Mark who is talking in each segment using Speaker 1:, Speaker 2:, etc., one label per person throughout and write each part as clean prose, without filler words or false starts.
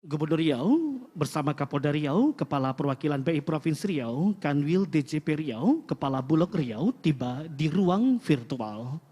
Speaker 1: Gubernur Riau bersama Kapolda Riau, Kepala Perwakilan BI Provinsi Riau, Kanwil DJP Riau, Kepala Bulog Riau tiba di ruang virtual.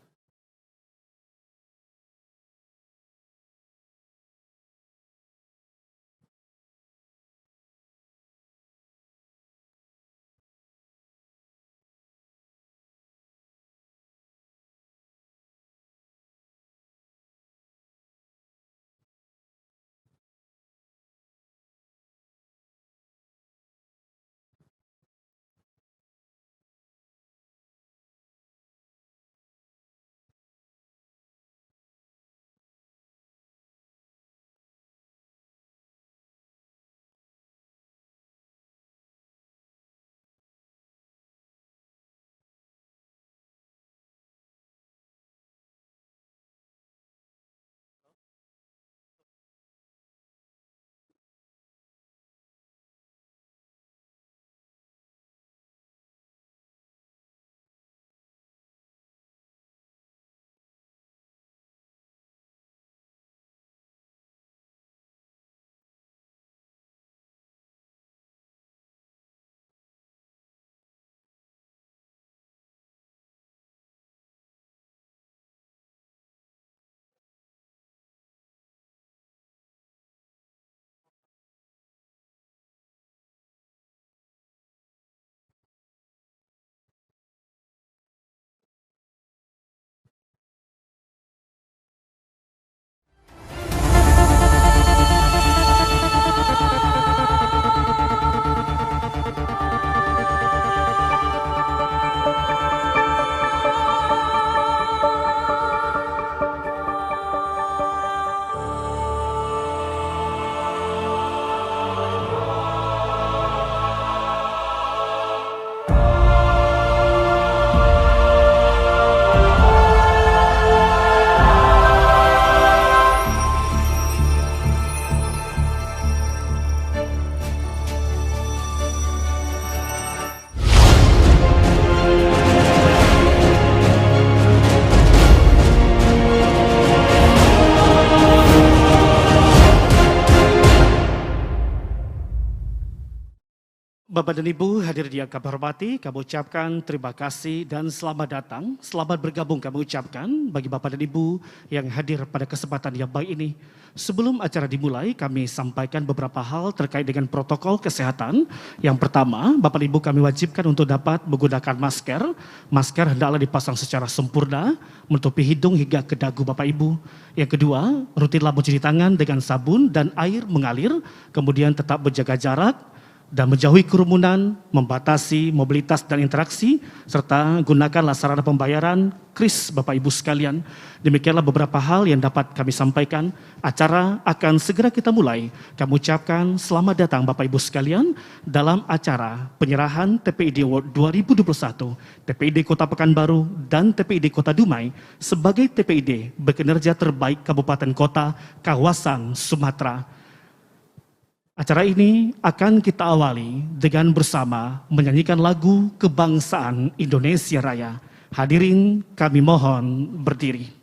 Speaker 1: Bapak dan Ibu hadir yang kami hormati, kami ucapkan terima kasih dan selamat datang. Selamat bergabung kami ucapkan bagi Bapak dan Ibu yang hadir pada kesempatan yang baik ini. Sebelum acara dimulai, kami sampaikan beberapa hal terkait dengan protokol kesehatan. Yang pertama, Bapak dan Ibu kami wajibkan untuk dapat menggunakan masker. Masker hendaklah dipasang secara sempurna, menutupi hidung hingga ke dagu Bapak Ibu. Yang kedua, rutinlah mencuci tangan dengan sabun dan air mengalir, kemudian tetap menjaga jarak, dan menjauhi kerumunan, membatasi mobilitas dan interaksi, serta gunakanlah sarana pembayaran kris Bapak Ibu sekalian. Demikianlah beberapa hal yang dapat kami sampaikan. Acara akan segera kita mulai. Kami ucapkan selamat datang Bapak Ibu sekalian dalam acara penyerahan TPID Award 2021, TPID Kota Pekanbaru dan TPID Kota Dumai sebagai TPID berkinerja terbaik Kabupaten Kota Kawasan Sumatera. Acara ini akan kita awali dengan bersama menyanyikan lagu Kebangsaan Indonesia Raya. Hadirin kami mohon berdiri.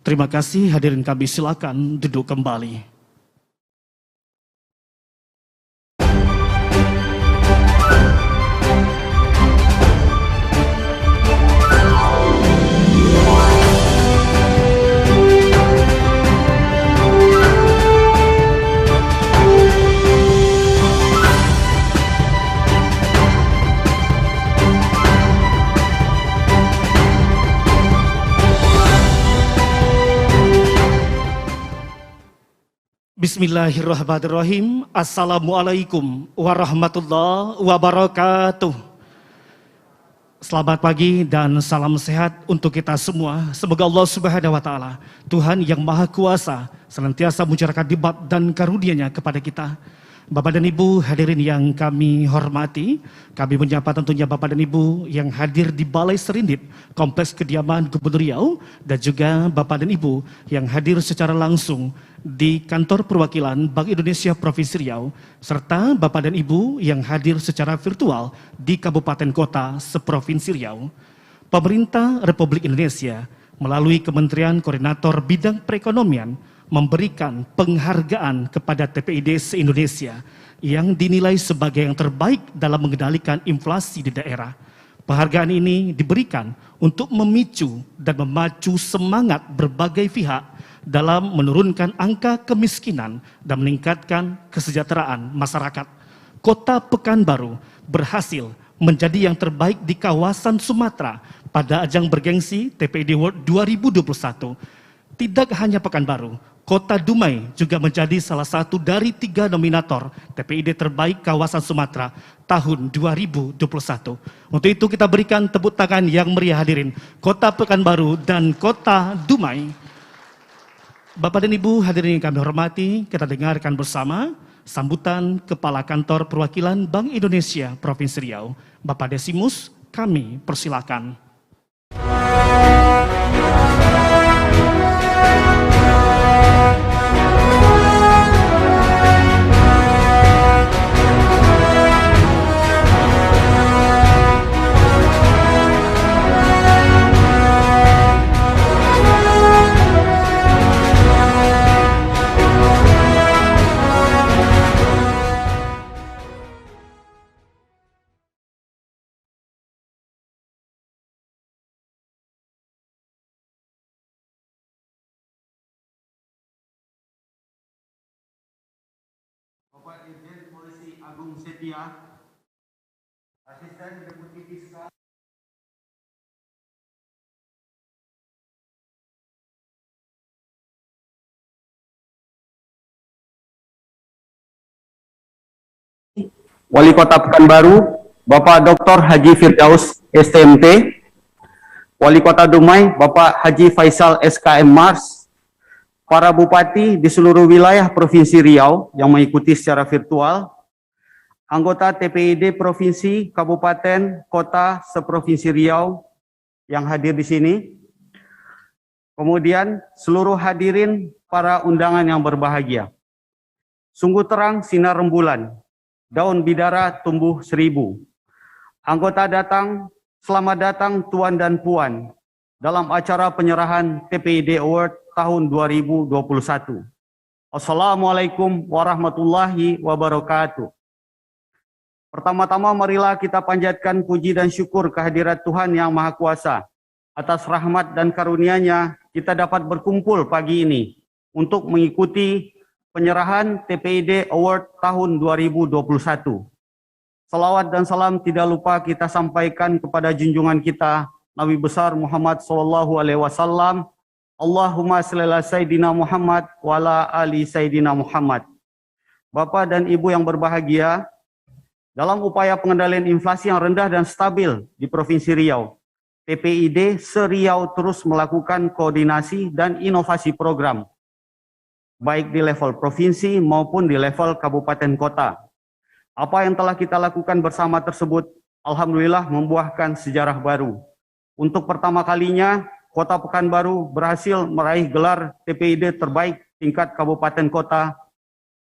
Speaker 1: Terima kasih, hadirin kami silakan duduk kembali. Bismillahirrahmanirrahim. Assalamualaikum warahmatullahi wabarakatuh. Selamat pagi dan salam sehat untuk kita semua. Semoga Allah Subhanahu wa taala, Tuhan yang Maha Kuasa, senantiasa mencurahkan nikmat dan karunia-Nya kepada kita. Bapak dan Ibu hadirin yang kami hormati, kami menyapa tentunya Bapak dan Ibu yang hadir di Balai Serindip, Kompleks Kediaman Gubernur Riau, dan juga Bapak dan Ibu yang hadir secara langsung di Kantor Perwakilan Bank Indonesia Provinsi Riau, serta Bapak dan Ibu yang hadir secara virtual di Kabupaten Kota seprovinsi Riau. Pemerintah Republik Indonesia melalui Kementerian Koordinator Bidang Perekonomian memberikan penghargaan kepada TPID se-Indonesia yang dinilai sebagai yang terbaik dalam mengendalikan inflasi di daerah. Penghargaan ini diberikan untuk memicu dan memacu semangat berbagai pihak dalam menurunkan angka kemiskinan dan meningkatkan kesejahteraan masyarakat. Kota Pekanbaru berhasil menjadi yang terbaik di kawasan Sumatera pada ajang bergengsi TPID World 2021. Tidak hanya Pekanbaru, Kota Dumai juga menjadi salah satu dari 3 nominator TPID terbaik kawasan Sumatera tahun 2021. Untuk itu kita berikan tepuk tangan yang meriah hadirin Kota Pekanbaru dan Kota Dumai. Bapak dan Ibu hadirin yang kami hormati, kita dengarkan bersama sambutan Kepala Kantor Perwakilan Bank Indonesia Provinsi Riau, Bapak Desimus, kami persilakan.
Speaker 2: Bapak Irjen Polisi Agung Setia, Asisten Deputi Fiskal Wali Kota Pekanbaru, Bapak Dr. Haji Firdaus STMT, Wali Kota Dumai, Bapak Haji Faisal SKM Mars, para bupati di seluruh wilayah Provinsi Riau yang mengikuti secara virtual, anggota TPID Provinsi, Kabupaten, Kota, seprovinsi Riau yang hadir di sini, kemudian seluruh hadirin para undangan yang berbahagia. Sungguh terang sinar rembulan, daun bidara tumbuh 1000. Anggota datang, selamat datang Tuan dan Puan dalam acara penyerahan TPID Award tahun 2021. Assalamualaikum warahmatullahi wabarakatuh. Pertama-tama marilah kita panjatkan puji dan syukur kehadirat Tuhan Yang Maha Kuasa. Atas rahmat dan karunia-Nya kita dapat berkumpul pagi ini untuk mengikuti penyerahan TPID Award tahun 2021. Salawat dan salam tidak lupa kita sampaikan kepada junjungan kita Nabi besar Muhammad SAW. Allahumma shalli ala Sayyidina Muhammad wa ala ali Sayyidina Muhammad. Bapak dan Ibu yang berbahagia, dalam upaya pengendalian inflasi yang rendah dan stabil di Provinsi Riau, TPID se-Riau terus melakukan koordinasi dan inovasi program, baik di level provinsi maupun di level kabupaten kota. Apa yang telah kita lakukan bersama tersebut, alhamdulillah membuahkan sejarah baru. Untuk pertama kalinya, Kota Pekanbaru berhasil meraih gelar TPID terbaik tingkat kabupaten kota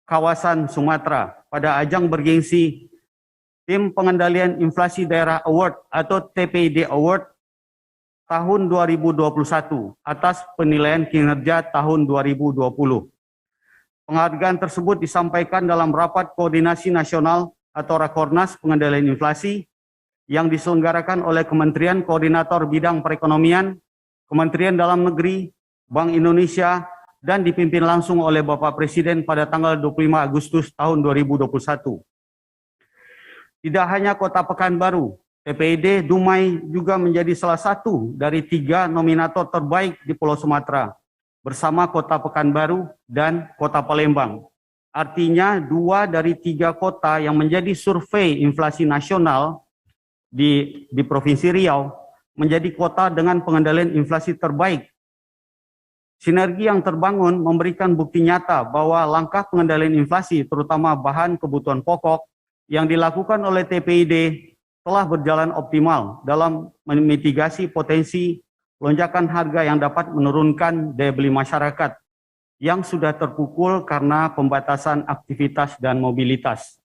Speaker 2: kawasan Sumatera pada ajang bergengsi Tim Pengendalian Inflasi Daerah Award atau TPID Award tahun 2021 atas penilaian kinerja tahun 2020. Penghargaan tersebut disampaikan dalam Rapat Koordinasi Nasional atau Rakornas Pengendalian Inflasi yang diselenggarakan oleh Kementerian Koordinator Bidang Perekonomian, Kementerian Dalam Negeri, Bank Indonesia, dan dipimpin langsung oleh Bapak Presiden pada tanggal 25 Agustus tahun 2021. Tidak hanya Kota Pekanbaru, TPID Dumai juga menjadi salah satu dari 3 nominator terbaik di Pulau Sumatera, bersama Kota Pekanbaru dan Kota Palembang. Artinya 2 dari 3 kota yang menjadi survei inflasi nasional di Provinsi Riau menjadi kota dengan pengendalian inflasi terbaik. Sinergi yang terbangun memberikan bukti nyata bahwa langkah pengendalian inflasi, terutama bahan kebutuhan pokok, yang dilakukan oleh TPID telah berjalan optimal dalam memitigasi potensi lonjakan harga yang dapat menurunkan daya beli masyarakat yang sudah terpukul karena pembatasan aktivitas dan mobilitas.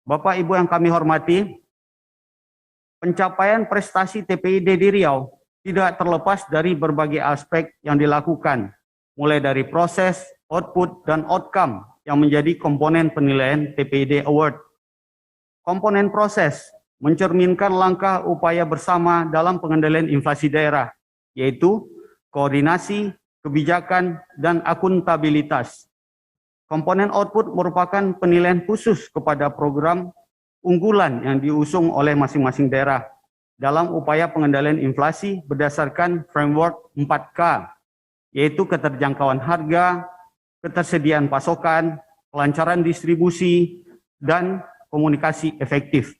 Speaker 2: Bapak Ibu yang kami hormati, pencapaian prestasi TPID di Riau tidak terlepas dari berbagai aspek yang dilakukan, mulai dari proses, output, dan outcome yang menjadi komponen penilaian TPID Award. Komponen proses mencerminkan langkah upaya bersama dalam pengendalian inflasi daerah, yaitu koordinasi, kebijakan, dan akuntabilitas. Komponen output merupakan penilaian khusus kepada program unggulan yang diusung oleh masing-masing daerah dalam upaya pengendalian inflasi berdasarkan framework 4K, yaitu keterjangkauan harga, ketersediaan pasokan, kelancaran distribusi, dan komunikasi efektif.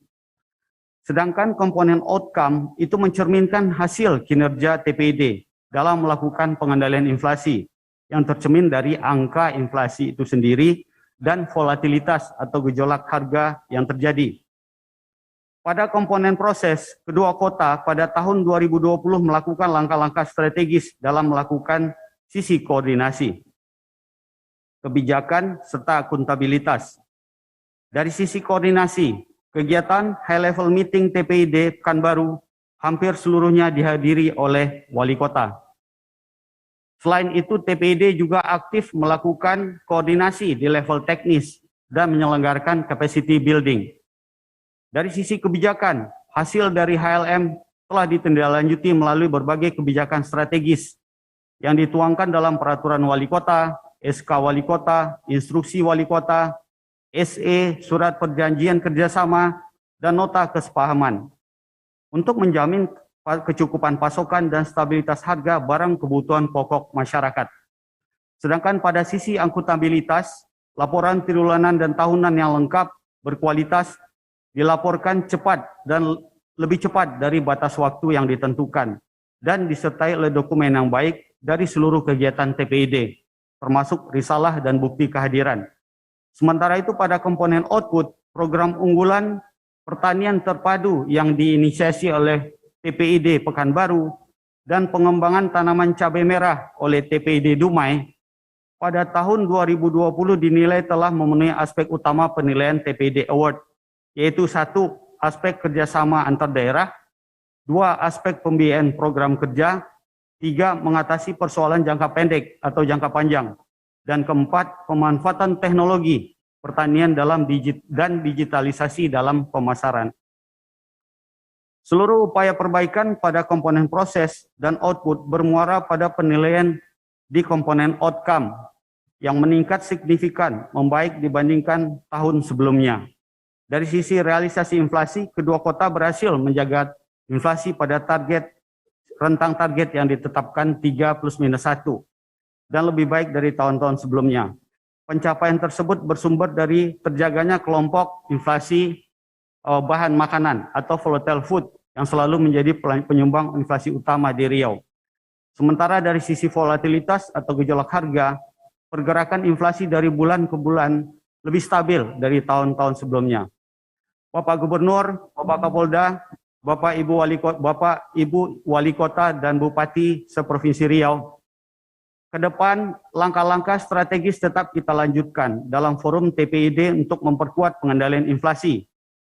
Speaker 2: Sedangkan komponen outcome itu mencerminkan hasil kinerja TPID dalam melakukan pengendalian inflasi yang tercermin dari angka inflasi itu sendiri dan volatilitas atau gejolak harga yang terjadi. Pada komponen proses, kedua kota pada tahun 2020 melakukan langkah-langkah strategis dalam melakukan sisi koordinasi, kebijakan, serta akuntabilitas. Dari sisi koordinasi, kegiatan high-level meeting TPID Pekanbaru hampir seluruhnya dihadiri oleh wali kota. Selain itu, TPID juga aktif melakukan koordinasi di level teknis dan menyelenggarakan capacity building. Dari sisi kebijakan, hasil dari HLM telah ditindaklanjuti melalui berbagai kebijakan strategis yang dituangkan dalam peraturan wali kota, SK wali kota, instruksi wali kota, SE, surat perjanjian kerjasama, dan nota kesepahaman untuk menjamin kecukupan pasokan dan stabilitas harga barang kebutuhan pokok masyarakat. Sedangkan pada sisi akuntabilitas, laporan triwulan dan tahunan yang lengkap, berkualitas, dilaporkan cepat dan lebih cepat dari batas waktu yang ditentukan, dan disertai oleh dokumen yang baik dari seluruh kegiatan TPID, termasuk risalah dan bukti kehadiran. Sementara itu pada komponen output, program unggulan pertanian terpadu yang diinisiasi oleh TPID Pekanbaru dan pengembangan tanaman cabai merah oleh TPID Dumai pada tahun 2020 dinilai telah memenuhi aspek utama penilaian TPID Award, yaitu 1. Aspek kerjasama antar daerah, 2. Aspek pembiayaan program kerja, 3. Mengatasi persoalan jangka pendek atau jangka panjang, dan 4. Pemanfaatan teknologi pertanian dalam digitalisasi dalam pemasaran. Seluruh upaya perbaikan pada komponen proses dan output bermuara pada penilaian di komponen outcome yang meningkat signifikan membaik dibandingkan tahun sebelumnya. Dari sisi realisasi inflasi, kedua kota berhasil menjaga inflasi pada rentang target yang ditetapkan 3+-1 dan lebih baik dari tahun-tahun sebelumnya. Pencapaian tersebut bersumber dari terjaganya kelompok inflasi bahan makanan atau volatile food yang selalu menjadi penyumbang inflasi utama di Riau. Sementara dari sisi volatilitas atau gejolak harga, pergerakan inflasi dari bulan ke bulan lebih stabil dari tahun-tahun sebelumnya. Bapak Gubernur, Bapak Kapolda, Bapak Ibu Wali Kota dan Bupati seprovinsi Riau, ke depan langkah-langkah strategis tetap kita lanjutkan dalam forum TPID untuk memperkuat pengendalian inflasi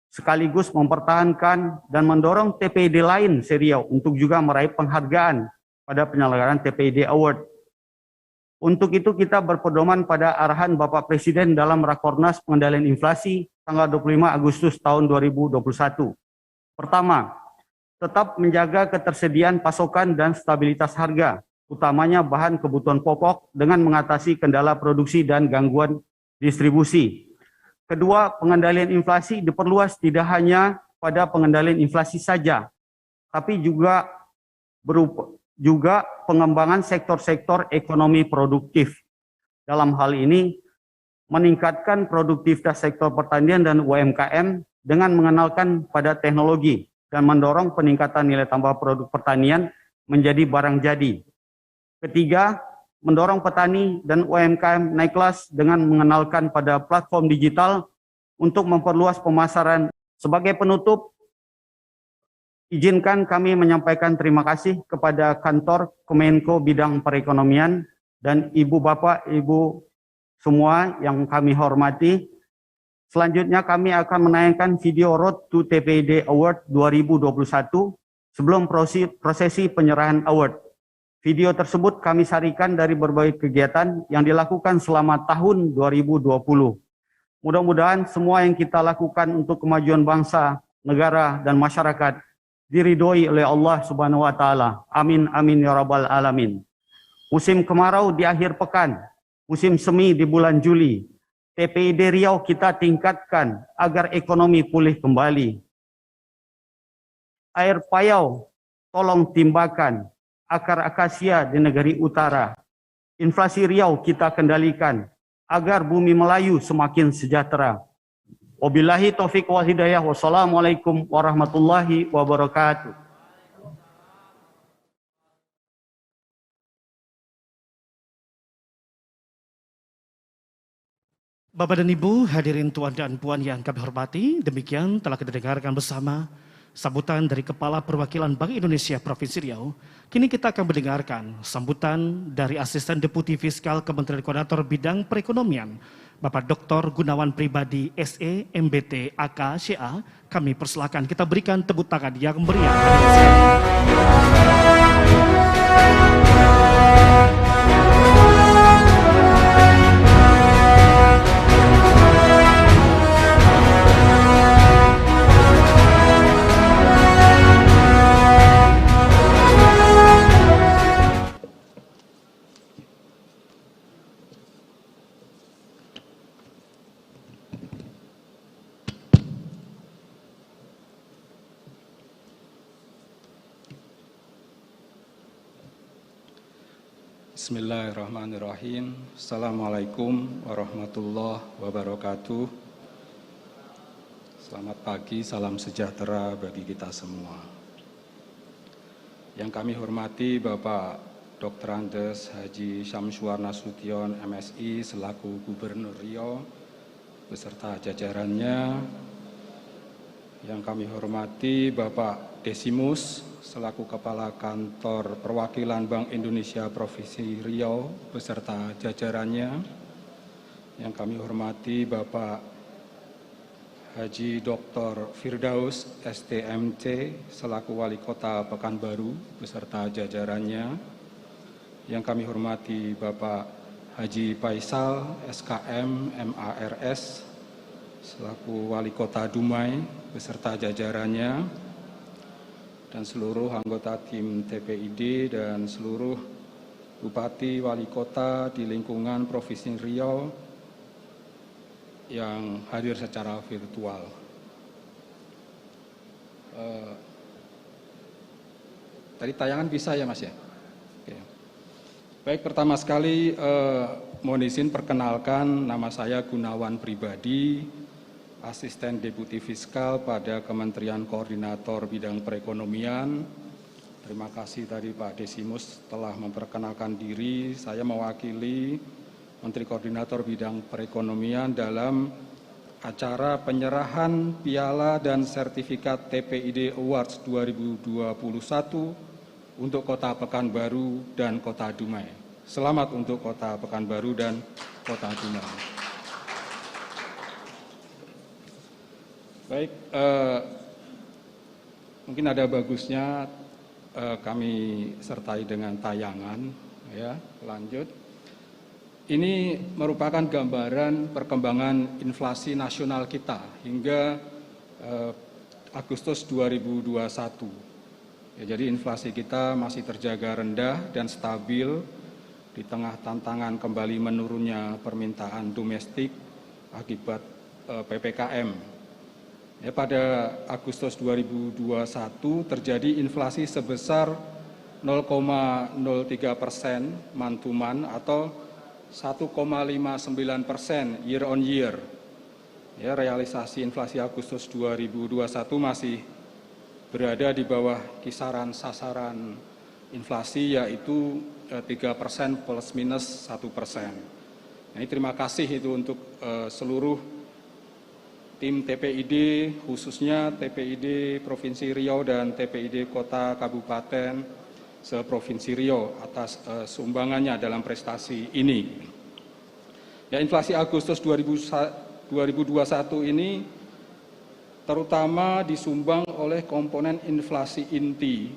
Speaker 2: sekaligus mempertahankan dan mendorong TPID lain se-Riau untuk juga meraih penghargaan pada penyelenggaraan TPID Award. Untuk itu kita berpedoman pada arahan Bapak Presiden dalam Rakornas Pengendalian Inflasi tanggal 25 Agustus tahun 2021. Pertama, tetap menjaga ketersediaan pasokan dan stabilitas harga, utamanya bahan kebutuhan pokok dengan mengatasi kendala produksi dan gangguan distribusi. Kedua, pengendalian inflasi diperluas tidak hanya pada pengendalian inflasi saja, tapi juga pengembangan sektor-sektor ekonomi produktif. Dalam hal ini, meningkatkan produktivitas sektor pertanian dan UMKM dengan mengenalkan pada teknologi dan mendorong peningkatan nilai tambah produk pertanian menjadi barang jadi. Ketiga, mendorong petani dan UMKM naik kelas dengan mengenalkan pada platform digital untuk memperluas pemasaran. Sebagai penutup, izinkan kami menyampaikan terima kasih kepada kantor Kemenko Bidang Perekonomian dan Ibu Bapak, Ibu semua yang kami hormati. Selanjutnya kami akan menayangkan video Road to TPID Award 2021 sebelum prosesi penyerahan award. Video tersebut kami sarikan dari berbagai kegiatan yang dilakukan selama tahun 2020. Mudah-mudahan semua yang kita lakukan untuk kemajuan bangsa, negara, dan masyarakat diridhoi oleh Allah Subhanahu wa Ta'ala. Amin, amin, ya Rabbal 'Alamin. Musim kemarau di akhir pekan, musim semi di bulan Juli. TPID Riau kita tingkatkan agar ekonomi pulih kembali. Air payau tolong timbakan akar akasia di negeri utara. Inflasi Riau kita kendalikan agar bumi Melayu semakin sejahtera. Wabillahi taufiq wal hidayah. Wassalamualaikum warahmatullahi wabarakatuh.
Speaker 1: Bapak dan Ibu, hadirin tuan dan puan yang kami hormati, demikian telah kita dengarkan bersama sambutan dari Kepala Perwakilan Bank Indonesia Provinsi Riau. Kini kita akan mendengarkan sambutan dari Asisten Deputi Fiskal Kementerian Koordinator Bidang Perekonomian, Bapak Dr. Gunawan Pribadi SE MBT AK CA. Kami persilakan, kita berikan tepuk tangan yang meriah.
Speaker 3: Bismillahirrahmanirrahim. Assalamualaikum warahmatullahi wabarakatuh. Selamat pagi, salam sejahtera bagi kita semua. Yang kami hormati Bapak Dr. Andes Haji Syamsuar Nasution MSI selaku Gubernur Riau beserta jajarannya. Yang kami hormati Bapak Desimus selaku Kepala Kantor Perwakilan Bank Indonesia Provinsi Riau beserta jajarannya. Yang kami hormati Bapak Haji Dr. Firdaus STMC selaku Wali Kota Pekanbaru beserta jajarannya. Yang kami hormati Bapak Haji Faisal SKM MARS selaku Wali Kota Dumai beserta jajarannya, dan seluruh anggota tim TPID dan seluruh Bupati Wali Kota di lingkungan Provinsi Riau yang hadir secara virtual. Tadi tayangan bisa ya Mas ya? Oke. Baik, pertama sekali mohon izin perkenalkan, nama saya Gunawan Pribadi, Asisten Deputi Fiskal pada Kementerian Koordinator Bidang Perekonomian. Terima kasih tadi Pak Desimus telah memperkenalkan diri. Saya mewakili Menteri Koordinator Bidang Perekonomian dalam acara penyerahan piala dan sertifikat TPID Awards 2021 untuk Kota Pekanbaru dan Kota Dumai. Selamat untuk Kota Pekanbaru dan Kota Dumai. Baik, mungkin ada bagusnya kami sertai dengan tayangan, ya. Lanjut. Ini merupakan gambaran perkembangan inflasi nasional kita hingga Agustus 2021. Ya, jadi inflasi kita masih terjaga rendah dan stabil di tengah tantangan kembali menurunnya permintaan domestik akibat PPKM. Ya, pada Agustus 2021 terjadi inflasi sebesar 0,03% month-to-month atau 1,59% year on year. Ya, realisasi inflasi Agustus 2021 masih berada di bawah kisaran sasaran inflasi, yaitu 3% plus minus 1%. Ini terima kasih itu untuk seluruh tim TPID, khususnya TPID Provinsi Riau dan TPID Kota Kabupaten se-Provinsi Riau atas sumbangannya dalam prestasi ini. Ya, inflasi Agustus 2021 ini terutama disumbang oleh komponen inflasi inti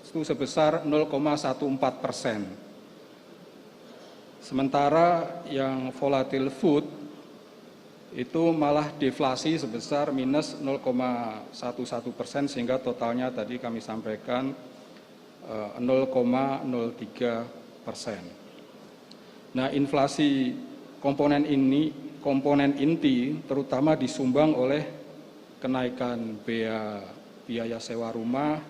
Speaker 3: itu sebesar 0,14%. Sementara yang volatile food itu malah deflasi sebesar minus 0,11%, sehingga totalnya tadi kami sampaikan 0,03%. Nah, inflasi komponen inti terutama disumbang oleh kenaikan biaya sewa rumah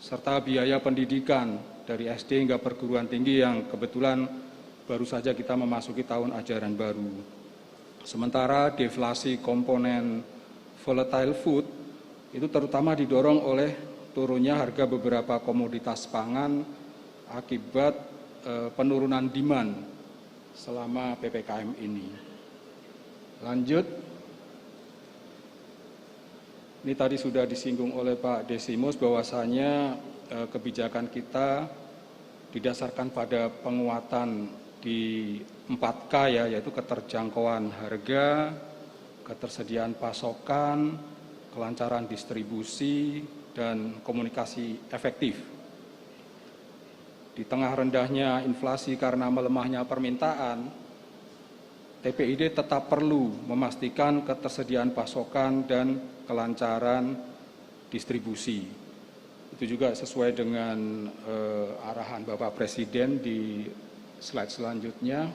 Speaker 3: serta biaya pendidikan dari SD hingga perguruan tinggi yang kebetulan baru saja kita memasuki tahun ajaran baru. Sementara deflasi komponen volatile food itu terutama didorong oleh turunnya harga beberapa komoditas pangan akibat penurunan demand selama PPKM ini. Lanjut. Ini tadi sudah disinggung oleh Pak Desimus bahwasanya kebijakan kita didasarkan pada penguatan di 4K, ya, yaitu keterjangkauan harga, ketersediaan pasokan, kelancaran distribusi, dan komunikasi efektif. Di tengah rendahnya inflasi karena melemahnya permintaan, TPID tetap perlu memastikan ketersediaan pasokan dan kelancaran distribusi. Itu juga sesuai dengan arahan Bapak Presiden di slide selanjutnya.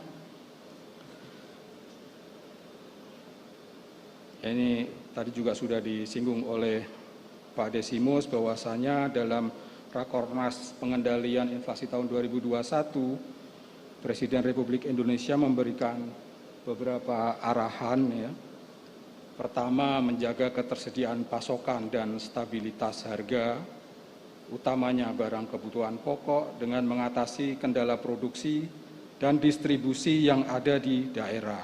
Speaker 3: Ini tadi juga sudah disinggung oleh Pak Desimus bahwasanya dalam Rakornas Pengendalian Inflasi tahun 2021, Presiden Republik Indonesia memberikan beberapa arahan, ya. Pertama, menjaga ketersediaan pasokan dan stabilitas harga, utamanya barang kebutuhan pokok dengan mengatasi kendala produksi dan distribusi yang ada di daerah.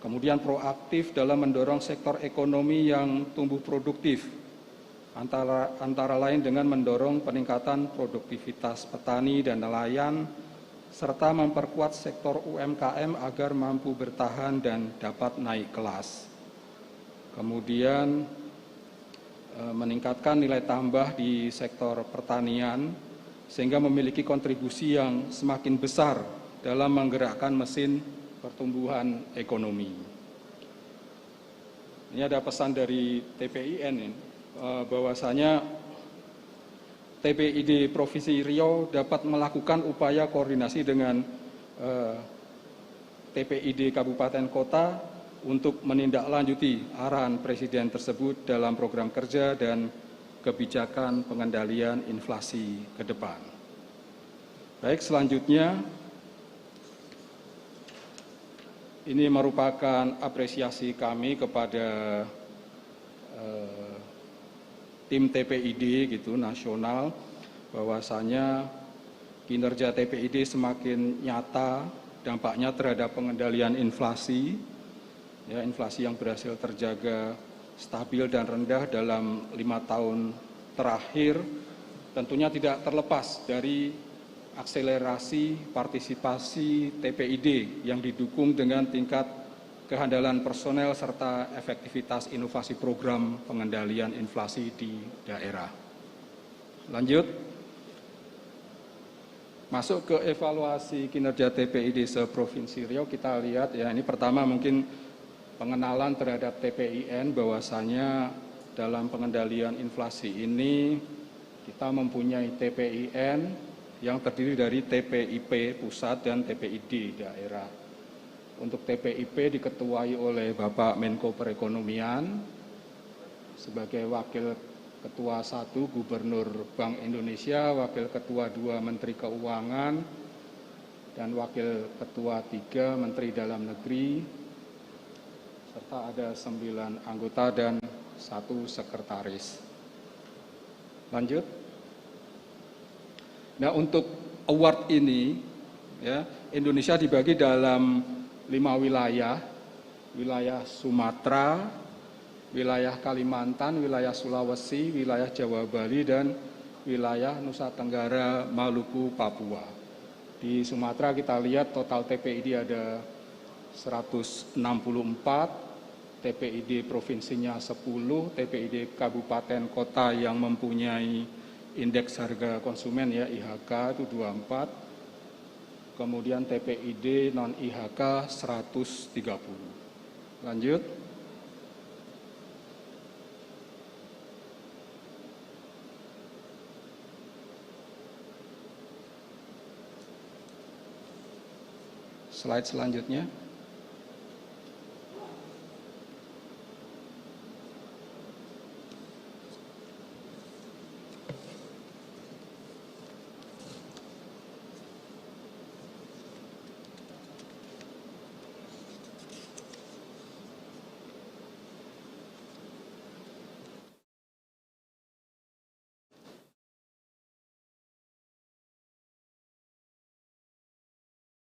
Speaker 3: Kemudian proaktif dalam mendorong sektor ekonomi yang tumbuh produktif, antara lain dengan mendorong peningkatan produktivitas petani dan nelayan, serta memperkuat sektor UMKM agar mampu bertahan dan dapat naik kelas. Kemudian meningkatkan nilai tambah di sektor pertanian sehingga memiliki kontribusi yang semakin besar dalam menggerakkan mesin pertumbuhan ekonomi. Ini ada pesan dari TPIN bahwasanya TPID Provinsi Riau dapat melakukan upaya koordinasi dengan TPID Kabupaten Kota untuk menindaklanjuti arahan Presiden tersebut dalam program kerja dan kebijakan pengendalian inflasi ke depan. Baik, selanjutnya ini merupakan apresiasi kami kepada tim TPID gitu nasional, bahwasanya kinerja TPID semakin nyata dampaknya terhadap pengendalian inflasi. Ya, inflasi yang berhasil terjaga stabil dan rendah dalam 5 tahun terakhir tentunya tidak terlepas dari akselerasi partisipasi TPID yang didukung dengan tingkat kehandalan personel, serta efektivitas inovasi program pengendalian inflasi di daerah. Lanjut, masuk ke evaluasi kinerja TPID se-Provinsi Riau, kita lihat ya, ini pertama mungkin pengenalan terhadap TPIN, bahwasanya dalam pengendalian inflasi ini kita mempunyai TPIN yang terdiri dari TPIP pusat dan TPID daerah. Untuk TPIP diketuai oleh Bapak Menko Perekonomian sebagai Wakil Ketua 1 Gubernur Bank Indonesia, Wakil Ketua 2 Menteri Keuangan, dan Wakil Ketua 3 Menteri Dalam Negeri, serta ada 9 anggota dan 1 sekretaris. Lanjut. Nah, untuk award ini ya, Indonesia dibagi dalam 5 wilayah, wilayah Sumatera, wilayah Kalimantan, wilayah Sulawesi, wilayah Jawa Bali, dan wilayah Nusa Tenggara, Maluku, Papua. Di Sumatera kita lihat total TPID ada 164, TPID provinsinya 10, TPID kabupaten kota yang mempunyai indeks harga konsumen ya IHK itu 24, kemudian TPID non-IHK 130. Lanjut. Slide selanjutnya.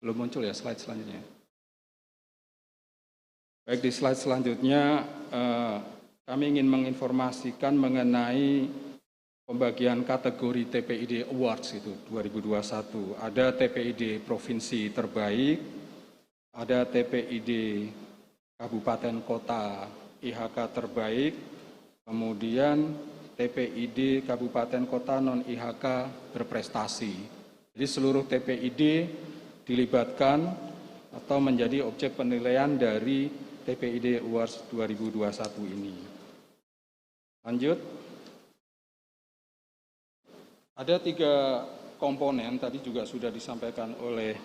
Speaker 3: Belum muncul ya slide selanjutnya. Baik, di slide selanjutnya kami ingin menginformasikan mengenai pembagian kategori TPID Awards itu 2021. Ada TPID Provinsi Terbaik, ada TPID Kabupaten Kota IHK Terbaik, kemudian TPID Kabupaten Kota non-IHK Berprestasi. Jadi seluruh TPID dilibatkan atau menjadi objek penilaian dari TPID Awards 2021 ini. Lanjut. Ada 3 komponen, tadi juga sudah disampaikan oleh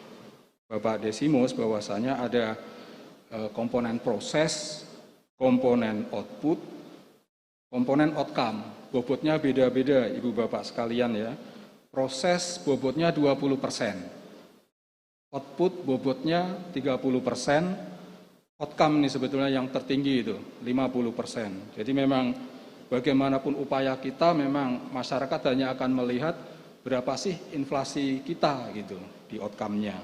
Speaker 3: Bapak Desimus, bahwasanya ada komponen proses, komponen output, komponen outcome. Bobotnya beda-beda Ibu Bapak sekalian ya. Proses bobotnya 20%. Output bobotnya 30%, outcome ini sebetulnya yang tertinggi itu 50%. Jadi memang bagaimanapun upaya kita, memang masyarakat hanya akan melihat berapa sih inflasi kita gitu di outcome-nya.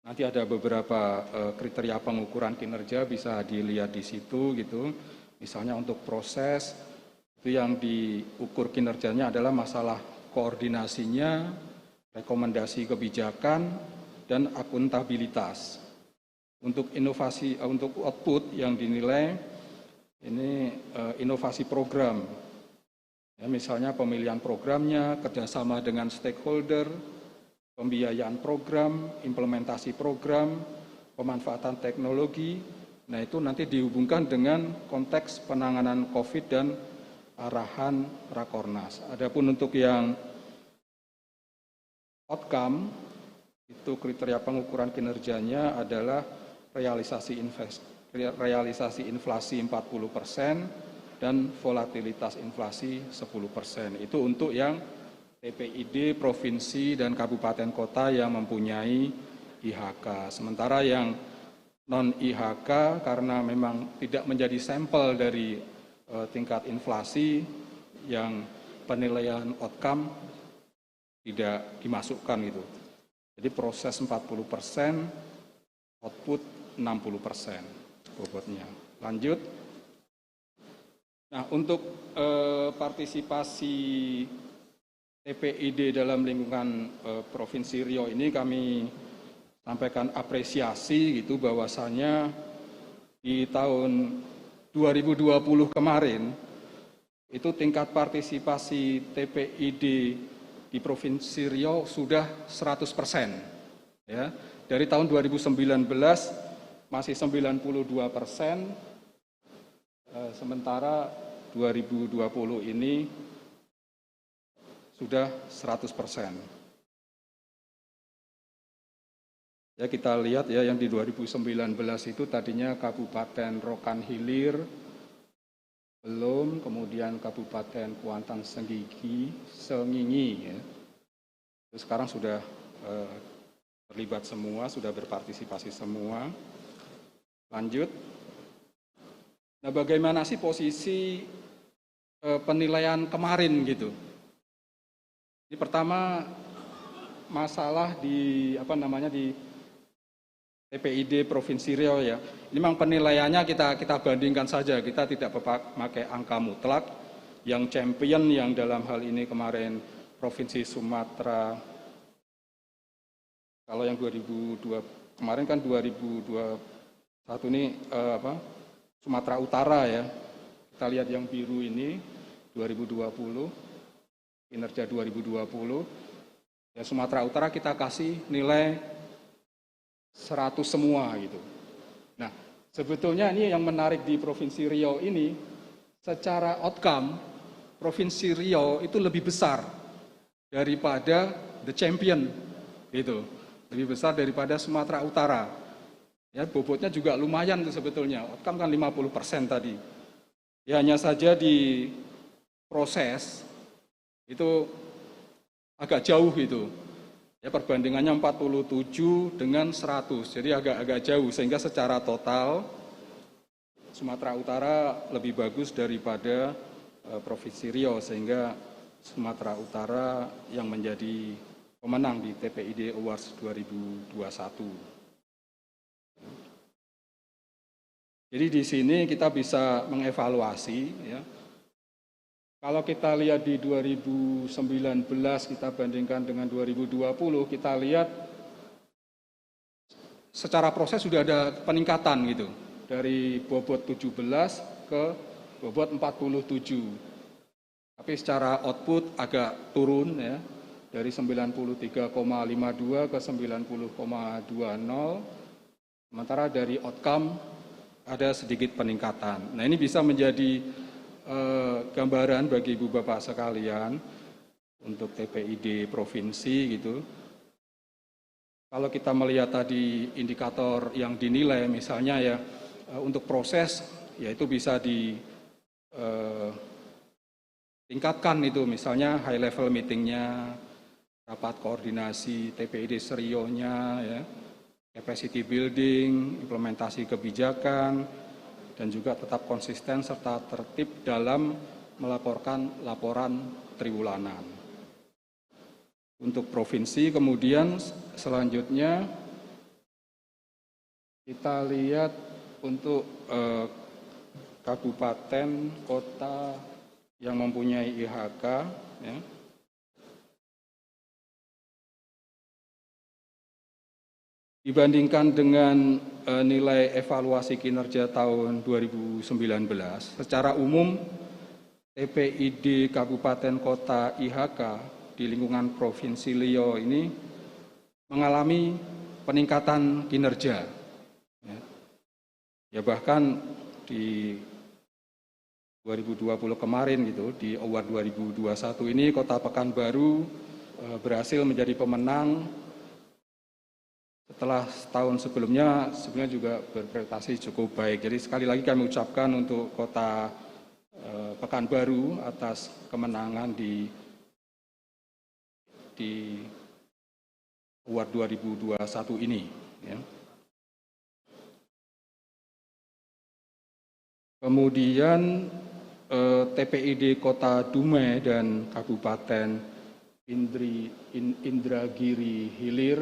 Speaker 3: Nanti ada beberapa kriteria pengukuran kinerja bisa dilihat di situ gitu. Misalnya untuk proses itu yang diukur kinerjanya adalah masalah koordinasinya, rekomendasi kebijakan, dan akuntabilitas. Untuk inovasi, untuk output yang dinilai ini inovasi program. Ya, misalnya pemilihan programnya, kerjasama dengan stakeholder, pembiayaan program, implementasi program, pemanfaatan teknologi. Nah, itu nanti dihubungkan dengan konteks penanganan COVID dan arahan Rakornas. Adapun untuk yang outcome, itu kriteria pengukuran kinerjanya adalah realisasi inflasi 40% dan volatilitas inflasi 10%. Itu untuk yang TPID provinsi dan kabupaten kota yang mempunyai IHK. Sementara yang non-IHK karena memang tidak menjadi sampel dari tingkat inflasi, yang penilaian outcome tidak dimasukkan gitu. Jadi proses 40%, output 60% bobotnya. Lanjut. Nah, untuk partisipasi TPID dalam lingkungan Provinsi Riau ini kami sampaikan apresiasi gitu bahwasanya di tahun 2020 kemarin itu tingkat partisipasi TPID di Provinsi Riau sudah 100%. Ya. Dari tahun 2019 masih 92%, sementara 2020 ini sudah 100%. Ya, kita lihat ya yang di 2019 itu tadinya Kabupaten Rokan Hilir belum, kemudian Kabupaten Kuantan Sengingi ya. Terus sekarang sudah terlibat semua, sudah berpartisipasi semua. Lanjut. Nah, bagaimana sih posisi penilaian kemarin gitu? Ini pertama masalah di di TPID Provinsi Riau ya. Ini memang penilaiannya kita bandingkan saja, kita tidak memakai angka mutlak. Yang champion yang dalam hal ini kemarin Provinsi Sumatera, kalau yang 2002 kemarin kan 2021 ini Sumatera Utara ya. Kita lihat yang biru ini 2020, kinerja 2020. Ya, Sumatera Utara kita kasih nilai 100 semua gitu. Nah, sebetulnya ini yang menarik di Provinsi Riau ini, secara outcome, Provinsi Riau itu lebih besar daripada the champion, gitu. Lebih besar daripada Sumatera Utara. Ya, bobotnya juga lumayan tuh sebetulnya. Outcome kan 50% tadi. Ya, hanya saja di proses itu agak jauh gitu. Ya, perbandingannya 47 dengan 100, jadi agak jauh, sehingga secara total Sumatera Utara lebih bagus daripada Provinsi Riau, sehingga Sumatera Utara yang menjadi pemenang di TPID Awards 2021. Jadi di sini kita bisa mengevaluasi ya. Kalau kita lihat di 2019 kita bandingkan dengan 2020, kita lihat secara proses sudah ada peningkatan gitu. Dari bobot 17 ke bobot 47. Tapi secara output agak turun ya. Dari 93,52 ke 90,20. Sementara dari outcome ada sedikit peningkatan. Nah, ini bisa menjadi gambaran bagi Ibu Bapak sekalian untuk TPID provinsi gitu. Kalau kita melihat tadi indikator yang dinilai misalnya ya untuk proses ya itu bisa ditingkatkan itu misalnya high level meetingnya, rapat koordinasi TPID Serionya ya, capacity building, implementasi kebijakan, dan juga tetap konsisten serta tertib dalam melaporkan laporan triwulanan. Untuk provinsi kemudian selanjutnya kita lihat untuk kabupaten, kota yang mempunyai IHK ya. Dibandingkan dengan nilai evaluasi kinerja tahun 2019, secara umum TPID Kabupaten Kota IHK di lingkungan Provinsi Riau ini mengalami peningkatan kinerja. Ya bahkan di 2020 kemarin gitu, di Award 2021 ini Kota Pekanbaru berhasil menjadi pemenang setelah setahun sebelumnya sebenarnya juga berprestasi cukup baik. Jadi sekali lagi kami ucapkan untuk Kota Pekanbaru atas kemenangan di Award 2021 ini. Ya. Kemudian TPID Kota Dumai dan Kabupaten Indragiri Hilir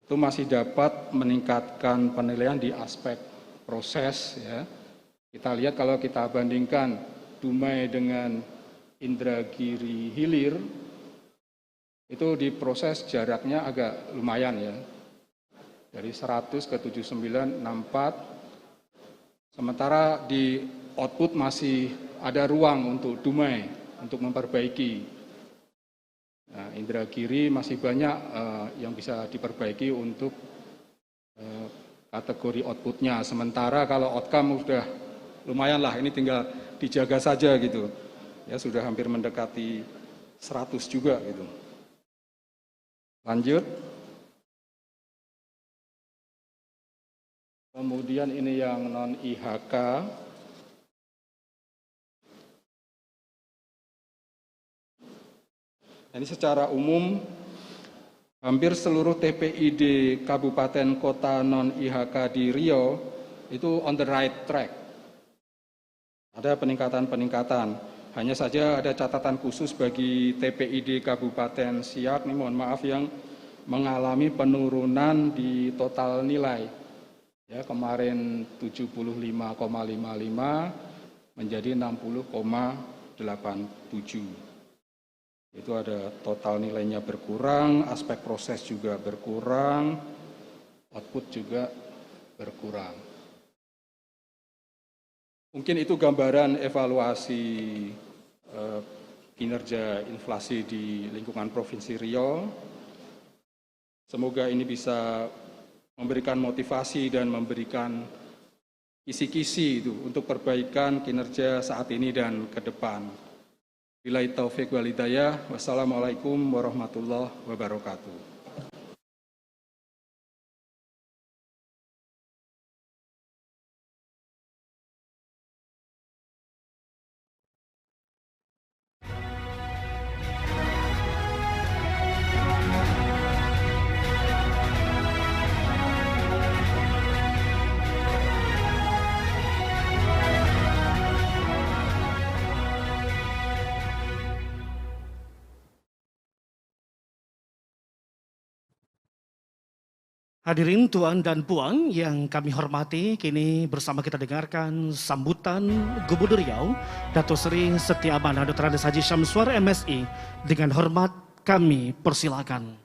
Speaker 3: itu masih dapat meningkatkan penilaian di aspek proses ya. Kita lihat kalau kita bandingkan Dumai dengan Indragiri Hilir itu di proses jaraknya agak lumayan ya. Dari 100 ke 7964. Sementara di output masih ada ruang untuk Dumai, untuk memperbaiki. Nah, Indragiri masih banyak yang bisa diperbaiki untuk kategori outputnya. Sementara kalau outcome sudah lumayan lah, ini tinggal dijaga saja gitu. Ya sudah hampir mendekati 100 juga gitu. Lanjut. Kemudian ini yang non IHK. Ini secara umum hampir seluruh TPID kabupaten kota non IHK di Riau itu on the right track. Ada peningkatan-peningkatan. Hanya saja ada catatan khusus bagi TPID Kabupaten Siak, ini mohon maaf yang mengalami penurunan di total nilai. Ya, kemarin 75,55 menjadi 60,87. Itu ada total nilainya berkurang, aspek proses juga berkurang, output juga berkurang. Mungkin itu gambaran evaluasi kinerja inflasi di lingkungan Provinsi Riau. Semoga ini bisa memberikan motivasi dan memberikan kisi-kisi itu untuk perbaikan kinerja saat ini dan ke depan. Billahi taufiq wal hidayah. Wassalamualaikum warahmatullahi wabarakatuh.
Speaker 1: Hadirin tuan dan puan yang kami hormati, kini bersama kita dengarkan sambutan Gubernur Riau, Datuk Seri Setia Amanah Dr. Andes Haji Syamsuar MSI. Dengan hormat kami persilakan.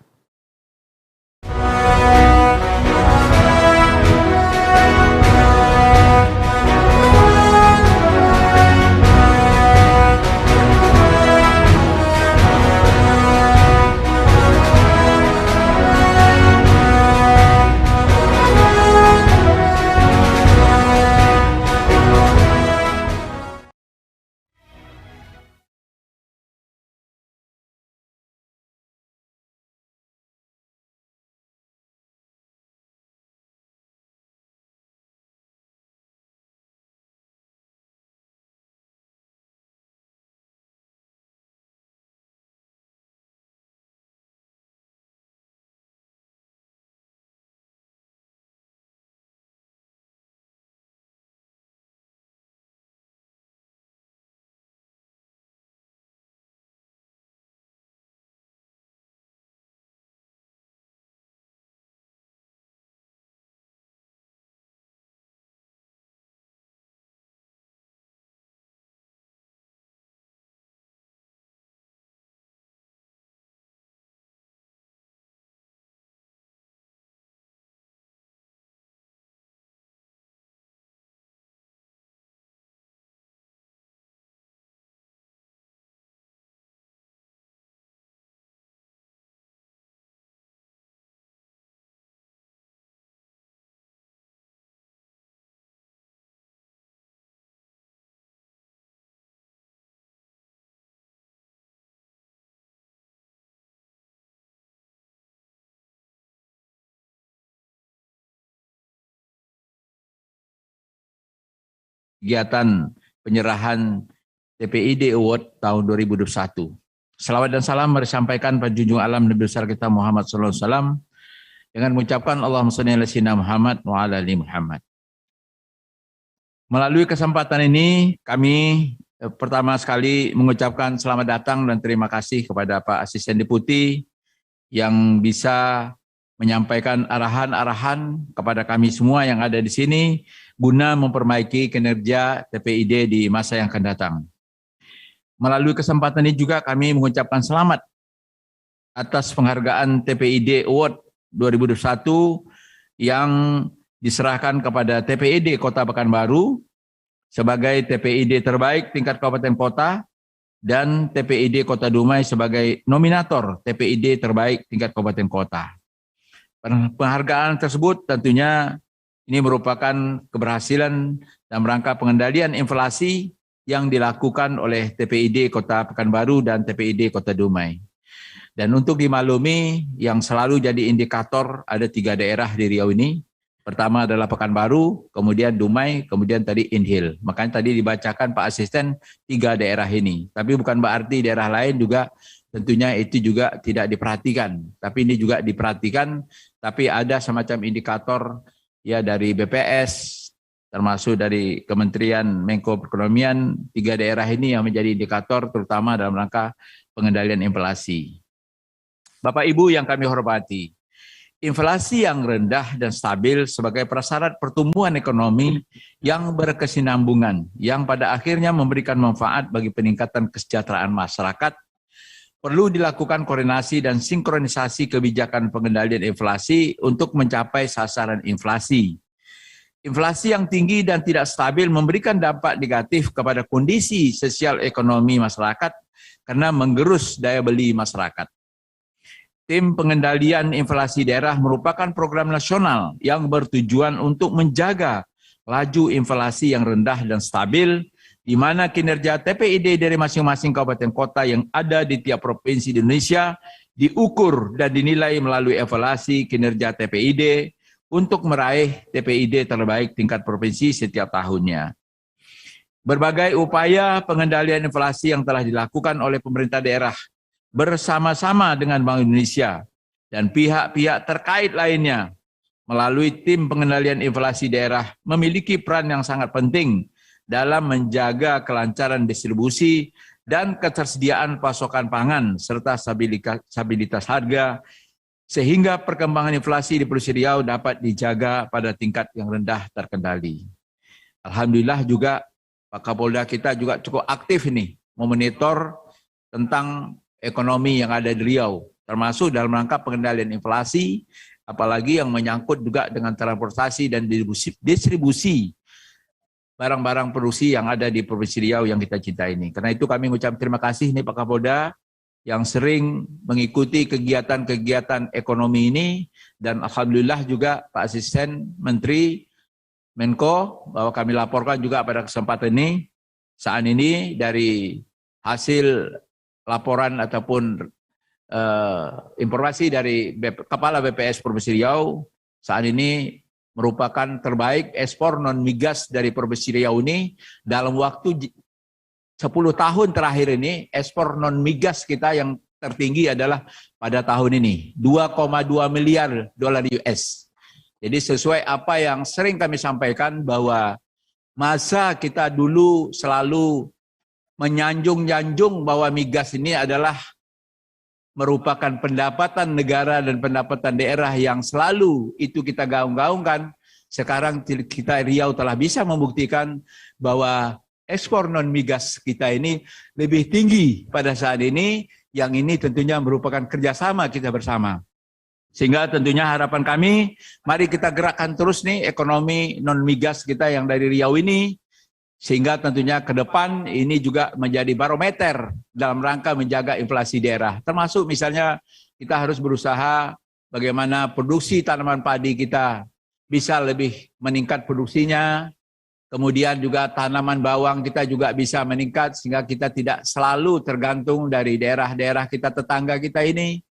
Speaker 4: Kegiatan penyerahan TPID Award tahun 2021. Salawat dan salam mari sampaikan pada junjungan alam Nabi besar kita Muhammad SAW dengan mengucapkan Allahumma shalli ala sayyidina Muhammad wa ala ali Muhammad. Melalui kesempatan ini kami pertama sekali mengucapkan selamat datang dan terima kasih kepada Pak Asisten Deputi yang bisa menyampaikan arahan-arahan kepada kami semua yang ada di sini guna memperbaiki kinerja TPID di masa yang akan datang. Melalui kesempatan ini juga kami mengucapkan selamat atas penghargaan TPID Award 2021 yang diserahkan kepada TPID Kota Pekanbaru sebagai TPID terbaik tingkat kabupaten kota dan TPID Kota Dumai sebagai nominator TPID terbaik tingkat kabupaten kota. Penghargaan tersebut tentunya ini merupakan keberhasilan dalam rangka pengendalian inflasi yang dilakukan oleh TPID Kota Pekanbaru dan TPID Kota Dumai. Dan untuk dimaklumi yang selalu jadi indikator ada 3 daerah di Riau ini. Pertama adalah Pekanbaru, kemudian Dumai, kemudian tadi Inhil. Makanya tadi dibacakan Pak Asisten 3 daerah ini. Tapi bukan berarti daerah lain juga tentunya itu juga tidak diperhatikan. Tapi ini juga diperhatikan, tapi ada semacam indikator ya dari BPS, termasuk dari Kementerian Menko Perekonomian, 3 daerah ini yang menjadi indikator terutama dalam rangka pengendalian inflasi. Bapak Ibu yang kami hormati, inflasi yang rendah dan stabil sebagai prasyarat pertumbuhan ekonomi yang berkesinambungan, yang pada akhirnya memberikan manfaat bagi peningkatan kesejahteraan masyarakat, perlu dilakukan koordinasi dan sinkronisasi kebijakan pengendalian inflasi untuk mencapai sasaran inflasi. Inflasi yang tinggi dan tidak stabil memberikan dampak negatif kepada kondisi sosial ekonomi masyarakat karena menggerus daya beli masyarakat. Tim pengendalian inflasi daerah merupakan program nasional yang bertujuan untuk menjaga laju inflasi yang rendah dan stabil, di mana kinerja TPID dari masing-masing kabupaten kota yang ada di tiap provinsi di Indonesia diukur dan dinilai melalui evaluasi kinerja TPID untuk meraih TPID terbaik tingkat provinsi setiap tahunnya. Berbagai upaya pengendalian inflasi yang telah dilakukan oleh pemerintah daerah bersama-sama dengan Bank Indonesia dan pihak-pihak terkait lainnya melalui tim pengendalian inflasi daerah memiliki peran yang sangat penting dalam menjaga kelancaran distribusi dan ketersediaan pasokan pangan serta stabilitas harga sehingga perkembangan inflasi di Provinsi Riau dapat dijaga pada tingkat yang rendah terkendali. Alhamdulillah juga Pak Kapolda kita juga cukup aktif ini memonitor tentang ekonomi yang ada di Riau, termasuk dalam rangka pengendalian inflasi, apalagi yang menyangkut juga dengan transportasi dan distribusi barang-barang produksi yang ada di Provinsi Riau yang kita cintai ini. Karena itu kami mengucapkan terima kasih nih Pak Kapolda yang sering mengikuti kegiatan-kegiatan ekonomi ini, dan alhamdulillah juga Pak Asisten Menteri Menko bahwa kami laporkan juga pada kesempatan ini saat ini dari hasil laporan ataupun informasi dari Kepala BPS Provinsi Riau saat ini merupakan terbaik ekspor non migas dari Provinsi Riau ini dalam waktu 10 tahun terakhir ini. Ekspor non migas kita yang tertinggi adalah pada tahun ini 2,2 miliar dolar US. Jadi sesuai apa yang sering kami sampaikan bahwa masa kita dulu selalu menyanjung-nyanjung bahwa migas ini adalah merupakan pendapatan negara dan pendapatan daerah yang selalu itu kita gaung-gaungkan. Sekarang kita Riau telah bisa membuktikan bahwa ekspor non migas kita ini lebih tinggi pada saat ini, yang ini tentunya merupakan kerjasama kita bersama. Sehingga tentunya harapan kami, mari kita gerakkan terus nih ekonomi non migas kita yang dari Riau ini, sehingga tentunya ke depan ini juga menjadi barometer dalam rangka menjaga inflasi daerah. Termasuk misalnya kita harus berusaha bagaimana produksi tanaman padi kita bisa lebih meningkat produksinya. Kemudian juga tanaman bawang kita juga bisa meningkat sehingga kita tidak selalu tergantung dari daerah-daerah kita tetangga kita ini.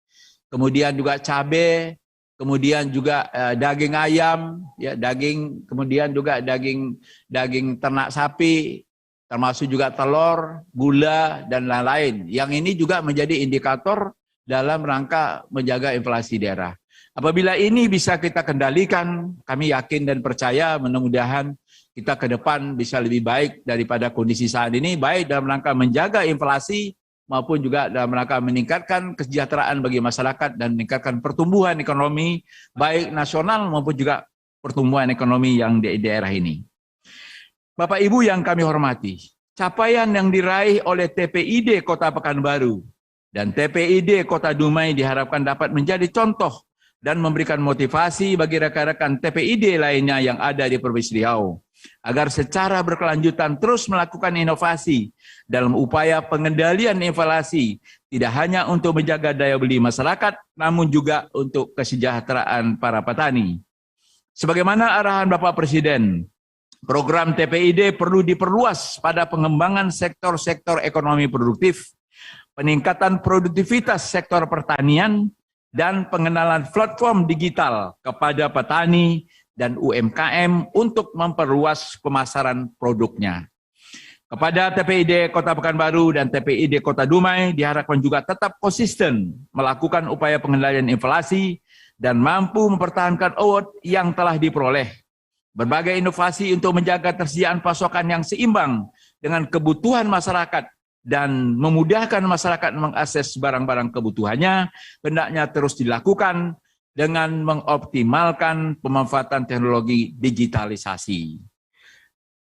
Speaker 4: Kemudian juga cabai, kemudian juga daging ayam, ya daging, kemudian juga daging ternak sapi, termasuk juga telur, gula dan lain-lain. Yang ini juga menjadi indikator dalam rangka menjaga inflasi daerah. Apabila ini bisa kita kendalikan, kami yakin dan percaya mudah-mudahan kita ke depan bisa lebih baik daripada kondisi saat ini, baik dalam rangka menjaga inflasi maupun juga dalam rangka meningkatkan kesejahteraan bagi masyarakat dan meningkatkan pertumbuhan ekonomi baik nasional maupun juga pertumbuhan ekonomi yang di daerah ini. Bapak Ibu yang kami hormati, capaian yang diraih oleh TPID Kota Pekanbaru dan TPID Kota Dumai diharapkan dapat menjadi contoh dan memberikan motivasi bagi rekan-rekan TPID lainnya yang ada di Provinsi Riau agar secara berkelanjutan terus melakukan inovasi dalam upaya pengendalian inflasi, tidak hanya untuk menjaga daya beli masyarakat, namun juga untuk kesejahteraan para petani. Sebagaimana arahan Bapak Presiden, program TPID perlu diperluas pada pengembangan sektor-sektor ekonomi produktif, peningkatan produktivitas sektor pertanian, dan pengenalan platform digital kepada petani dan UMKM untuk memperluas pemasaran produknya. Kepada TPID Kota Pekanbaru dan TPID Kota Dumai diharapkan juga tetap konsisten melakukan upaya pengendalian inflasi dan mampu mempertahankan award yang telah diperoleh. Berbagai inovasi untuk menjaga tersediaan pasokan yang seimbang dengan kebutuhan masyarakat dan memudahkan masyarakat mengakses barang-barang kebutuhannya, hendaknya terus dilakukan dengan mengoptimalkan pemanfaatan teknologi digitalisasi.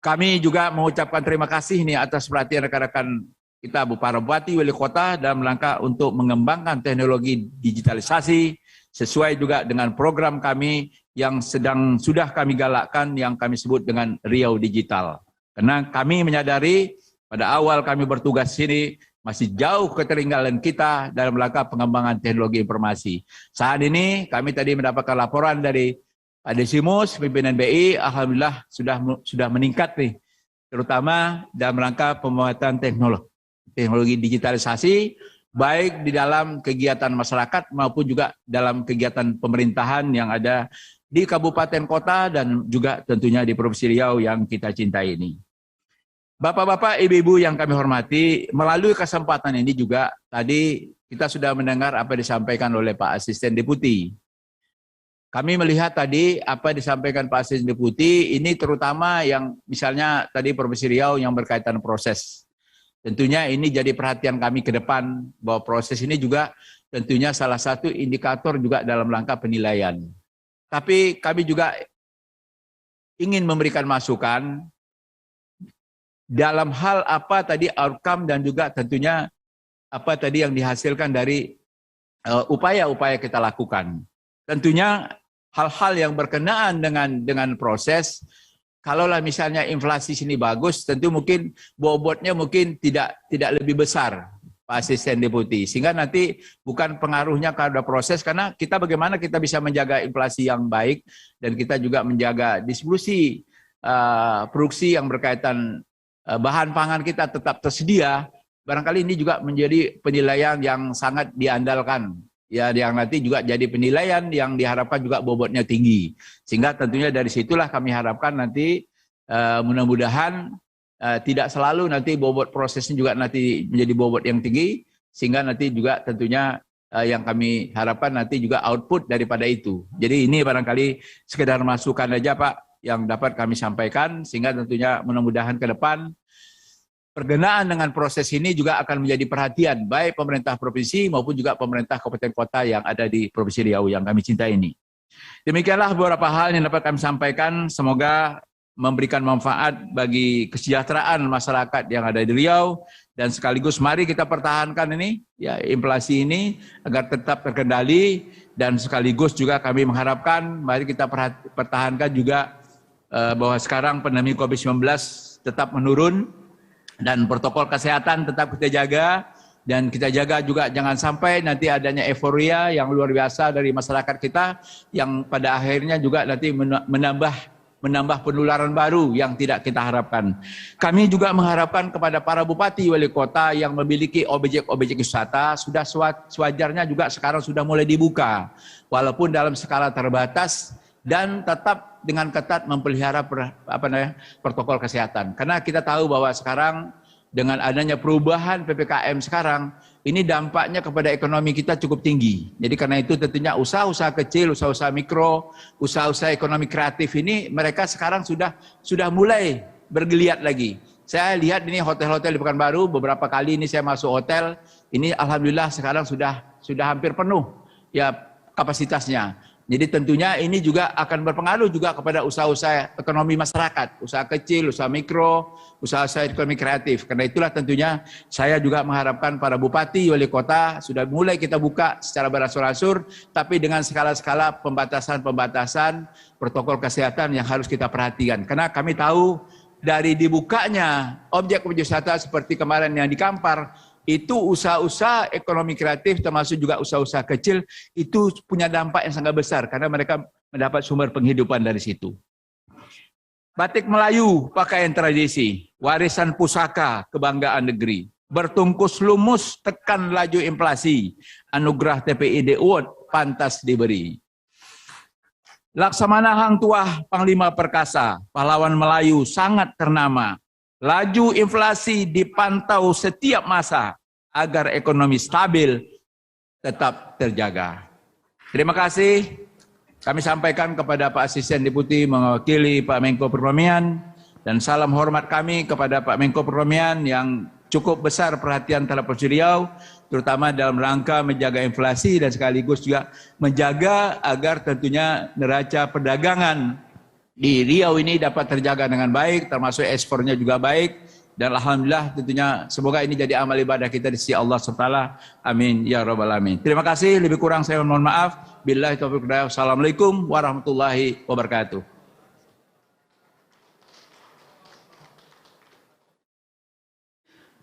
Speaker 4: Kami juga mengucapkan terima kasih nih atas perhatian rekan-rekan kita para bupati, wali kota dalam rangka untuk mengembangkan teknologi digitalisasi sesuai juga dengan program kami yang sudah kami galakkan yang kami sebut dengan Riau Digital. Karena kami menyadari pada awal kami bertugas sini masih jauh ketertinggalan kita dalam rangka pengembangan teknologi informasi. Saat ini kami tadi mendapatkan laporan dari Pak Desimus, pimpinan BI, alhamdulillah sudah meningkat nih, terutama dalam rangka pemanfaatan teknologi digitalisasi, baik di dalam kegiatan masyarakat maupun juga dalam kegiatan pemerintahan yang ada di kabupaten kota dan juga tentunya di Provinsi Riau yang kita cintai ini. Bapak-bapak, ibu-ibu yang kami hormati, melalui kesempatan ini juga tadi kita sudah mendengar apa disampaikan oleh Pak Asisten Deputi. Kami melihat tadi apa disampaikan Pak Asisten Deputi, ini terutama yang misalnya tadi Provinsi Riau yang berkaitan proses. Tentunya ini jadi perhatian kami ke depan bahwa proses ini juga tentunya salah satu indikator juga dalam rangka penilaian. Tapi kami juga ingin memberikan masukan dalam hal apa tadi outcome dan juga tentunya apa tadi yang dihasilkan dari upaya-upaya kita lakukan. Tentunya hal-hal yang berkenaan dengan proses, kalaulah misalnya inflasi sini bagus, tentu mungkin bobotnya mungkin tidak lebih besar, Pak Asisten Deputi. Sehingga nanti bukan pengaruhnya kepada proses, karena kita bagaimana kita bisa menjaga inflasi yang baik dan kita juga menjaga distribusi produksi yang berkaitan bahan pangan kita tetap tersedia, barangkali ini juga menjadi penilaian yang sangat diandalkan. Ya, yang nanti juga jadi penilaian yang diharapkan juga bobotnya tinggi. Sehingga tentunya dari situlah kami harapkan nanti mudah-mudahan tidak selalu nanti bobot prosesnya juga nanti menjadi bobot yang tinggi, sehingga nanti juga tentunya yang kami harapkan nanti juga output daripada itu. Jadi ini barangkali sekedar masukan aja Pak, yang dapat kami sampaikan, sehingga tentunya mudah-mudahan ke depan perkenaan dengan proses ini juga akan menjadi perhatian baik pemerintah provinsi maupun juga pemerintah kabupaten kota yang ada di Provinsi Riau yang kami cintai ini. Demikianlah beberapa hal yang dapat kami sampaikan, semoga memberikan manfaat bagi kesejahteraan masyarakat yang ada di Riau, dan sekaligus mari kita pertahankan ini ya inflasi ini agar tetap terkendali, dan sekaligus juga kami mengharapkan mari kita pertahankan juga bahwa sekarang pandemi COVID-19 tetap menurun dan protokol kesehatan tetap kita jaga, dan kita jaga juga jangan sampai nanti adanya euforia yang luar biasa dari masyarakat kita yang pada akhirnya juga nanti menambah penularan baru yang tidak kita harapkan. Kami juga mengharapkan kepada para bupati wali kota yang memiliki objek-objek wisata sudah sewajarnya juga sekarang sudah mulai dibuka walaupun dalam skala terbatas dan tetap dengan ketat memelihara protokol kesehatan. Karena kita tahu bahwa sekarang dengan adanya perubahan PPKM sekarang, ini dampaknya kepada ekonomi kita cukup tinggi. Jadi karena itu tentunya usaha-usaha kecil, usaha-usaha mikro, usaha-usaha ekonomi kreatif ini mereka sekarang sudah mulai bergeliat lagi. Saya lihat ini hotel-hotel di Pekanbaru, beberapa kali ini saya masuk hotel, ini alhamdulillah sekarang sudah hampir penuh ya kapasitasnya. Jadi tentunya ini juga akan berpengaruh juga kepada usaha-usaha ekonomi masyarakat, usaha kecil, usaha mikro, usaha-usaha ekonomi kreatif. Karena itulah tentunya saya juga mengharapkan para bupati, wali kota sudah mulai kita buka secara beransur-ansur, tapi dengan skala-skala pembatasan-pembatasan protokol kesehatan yang harus kita perhatikan. Karena kami tahu dari dibukanya objek wisata seperti kemarin yang di Kampar, itu usaha-usaha ekonomi kreatif termasuk juga usaha-usaha kecil itu punya dampak yang sangat besar karena mereka mendapat sumber penghidupan dari situ. Batik Melayu, pakaian tradisi, warisan pusaka, kebanggaan negeri. Bertungkus lumus, tekan laju inflasi, anugerah TPID Award pantas diberi. Laksamana Hang Tuah, Panglima Perkasa, pahlawan Melayu sangat ternama. Laju inflasi dipantau setiap masa agar ekonomi stabil tetap terjaga. Terima kasih. Kami sampaikan kepada Pak Asisten Deputi mewakili Pak Menko Perekonomian dan salam hormat kami kepada Pak Menko Perekonomian yang cukup besar perhatian terhadap Provinsi Riau, terutama dalam rangka menjaga inflasi dan sekaligus juga menjaga agar tentunya neraca perdagangan di Riau ini dapat terjaga dengan baik, termasuk ekspornya juga baik, dan alhamdulillah tentunya semoga ini jadi amal ibadah kita di sisi Allah SWT. Amin ya rabbal alamin. Terima kasih, lebih kurang saya mohon maaf. Billahi taufiq wal hidayah. Assalamualaikum warahmatullahi wabarakatuh.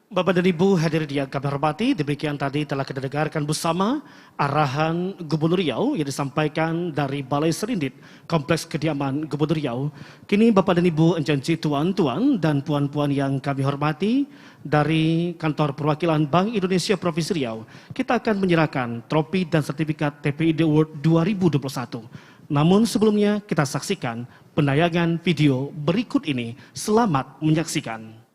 Speaker 1: Bapak dan Ibu hadirin yang kami hormati, demikian tadi telah kita dengarkan bersama arahan Gubernur Riau yang disampaikan dari Balai Serindit, Kompleks Kediaman Gubernur Riau. Kini Bapak dan Ibu encanci tuan-tuan dan puan-puan yang kami hormati dari Kantor Perwakilan Bank Indonesia Provinsi Riau, kita akan menyerahkan trofi dan sertifikat TPID Award 2021. Namun sebelumnya kita saksikan penayangan video berikut ini. Selamat menyaksikan.